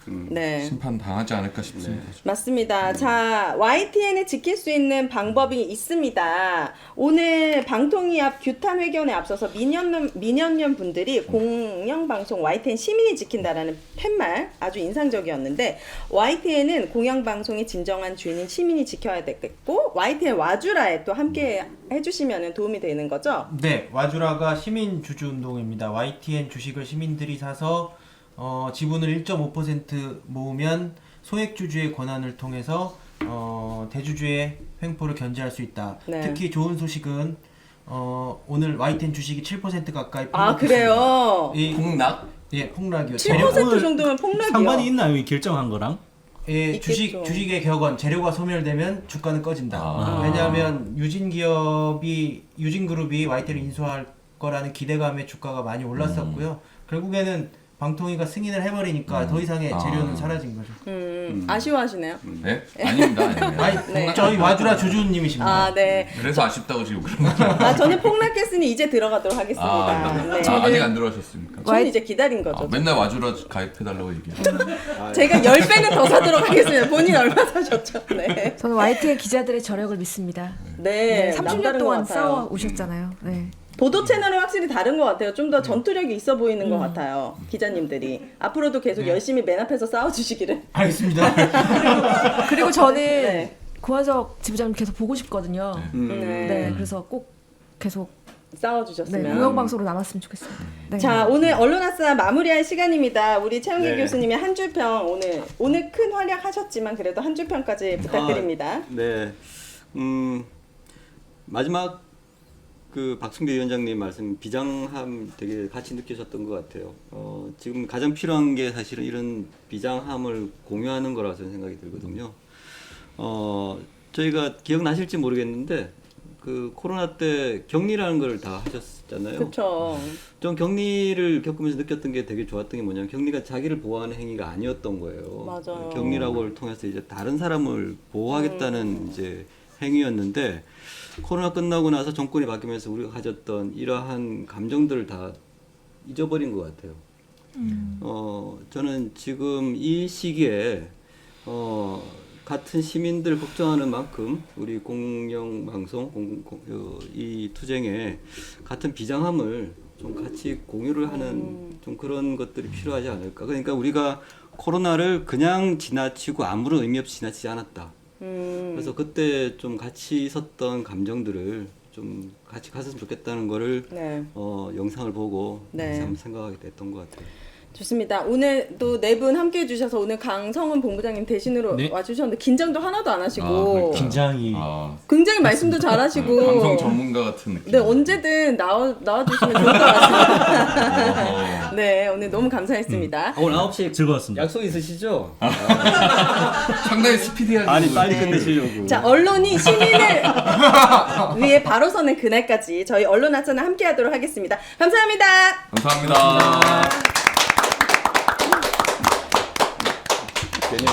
네. 심판 당하지 않을까 싶습니다. 맞습니다. 자, YTN을 지킬 수 있는 방법이 있습니다. 오늘 방통위 앞 규탄 회견에 앞서서 민현년 분들이 공영방송 YTN 시민이 지킨다라는 팻말 아주 인상적이었는데 YTN은 공영방송의 진정한 주인인 시민이 지켜야 되겠고 YTN 와주라에 또 함께 해주시면 도움이 되는 거죠? 네, 와주라가 시민 주주 운동입니다. YTN 주식을 시민들이 사서 지분을 1.5% 모으면 소액주주의 권한을 통해서 대주주의 횡포를 견제할 수 있다. 네. 특히 좋은 소식은 오늘 YTN 주식이 7% 가까이 아, 폭락했습니다. 그래요? 폭락? 예, 폭락이요. 7% 정도면 폭락이요. 상관이 있나요? 이 결정한 거랑? 예, 있겠죠. 주식의 격언, 재료가 소멸되면 주가는 꺼진다. 왜냐하면 유진그룹이 YTN을 인수할 거라는 기대감에 주가가 많이 올랐었고요. 결국에는 방통위가 승인을 해버리니까 더 이상의 재료는 사라진 거죠. 아쉬워하시네요. 네? 아닙니다. 아닙니다. 아니, 저희 와주라 주주님이십니다. 아, 네. 그래서 아쉽다고 지금 그런 거죠. 저는 폭락했으니 이제 들어가도록 하겠습니다. 네. 아직 안 들어가셨습니까? 저는 이제 기다린 거죠. 맨날 와주라 가입해달라고 얘기해요. 제가 10배는 더 사도록 하겠습니다. 본인 얼마 사셨죠? 네. 저는 YTN 기자들의 저력을 믿습니다. 네. 30년 남다른 동안 것 같아요. 싸워 오셨잖아요. 네. 보도 채널은 확실히 다른 것 같아요. 좀 더 전투력이 있어 보이는 것 같아요. 기자님들이. 앞으로도 계속 열심히 맨 앞에서 싸워주시기를. 알겠습니다. 그리고 저는 네. 고한석 지부장님 계속 보고 싶거든요. 네, 그래서 꼭 계속 싸워주셨으면. 공영방송으로 남았으면 좋겠습니다. 네. 자, 오늘 언론아싸 마무리할 시간입니다. 우리 최영길 네. 교수님의 한 줄평 오늘 큰 활약하셨지만 그래도 한 줄평까지 부탁드립니다. 네. 마지막 그 박승배 위원장님 말씀 비장함 되게 같이 느끼셨던 것 같아요. 지금 가장 필요한 게 사실은 이런 비장함을 공유하는 거라서 생각이 들거든요. 저희가 기억나실지 모르겠는데 그 코로나 때 격리라는 걸 다 하셨잖아요. 그렇죠. 좀 격리를 겪으면서 느꼈던 게 되게 좋았던 게 뭐냐면 격리가 자기를 보호하는 행위가 아니었던 거예요. 맞아요. 격리라고를 통해서 이제 다른 사람을 보호하겠다는 이제 행위였는데 코로나 끝나고 나서 정권이 바뀌면서 우리가 가졌던 이러한 감정들을 다 잊어버린 것 같아요. 저는 지금 이 시기에 같은 시민들 걱정하는 만큼 우리 공영방송 이 투쟁에 같은 비장함을 좀 같이 공유를 하는 좀 그런 것들이 필요하지 않을까. 그러니까 우리가 코로나를 그냥 지나치고 아무런 의미 없이 지나치지 않았다. 그래서 그때 좀 같이 있었던 감정들을 좀 같이 갔으면 좋겠다는 거를 네. 영상을 보고 네. 참 생각하게 됐던 것 같아요. 좋습니다. 오늘 또 네 분 함께 해주셔서 오늘 강성훈 본부장님 대신으로 네. 와주셨는데 긴장도 하나도 안 하시고 그러니까. 긴장이 굉장히 말씀도 잘하시고 방송 전문가 같은 느낌. 네, 언제든 나와주시면 좋을 것 같습니다. 네, 오늘 너무 감사했습니다. 오늘 9시에 즐거웠습니다. 약속 있으시죠? 상당히 스피디하게. 아니 빨리 네. 끝내시려고. 자, 언론이 시민을 위해 바로 서는 그날까지 저희 언론아차는 함께 하도록 하겠습니다. 감사합니다. 감사합니다. 괜히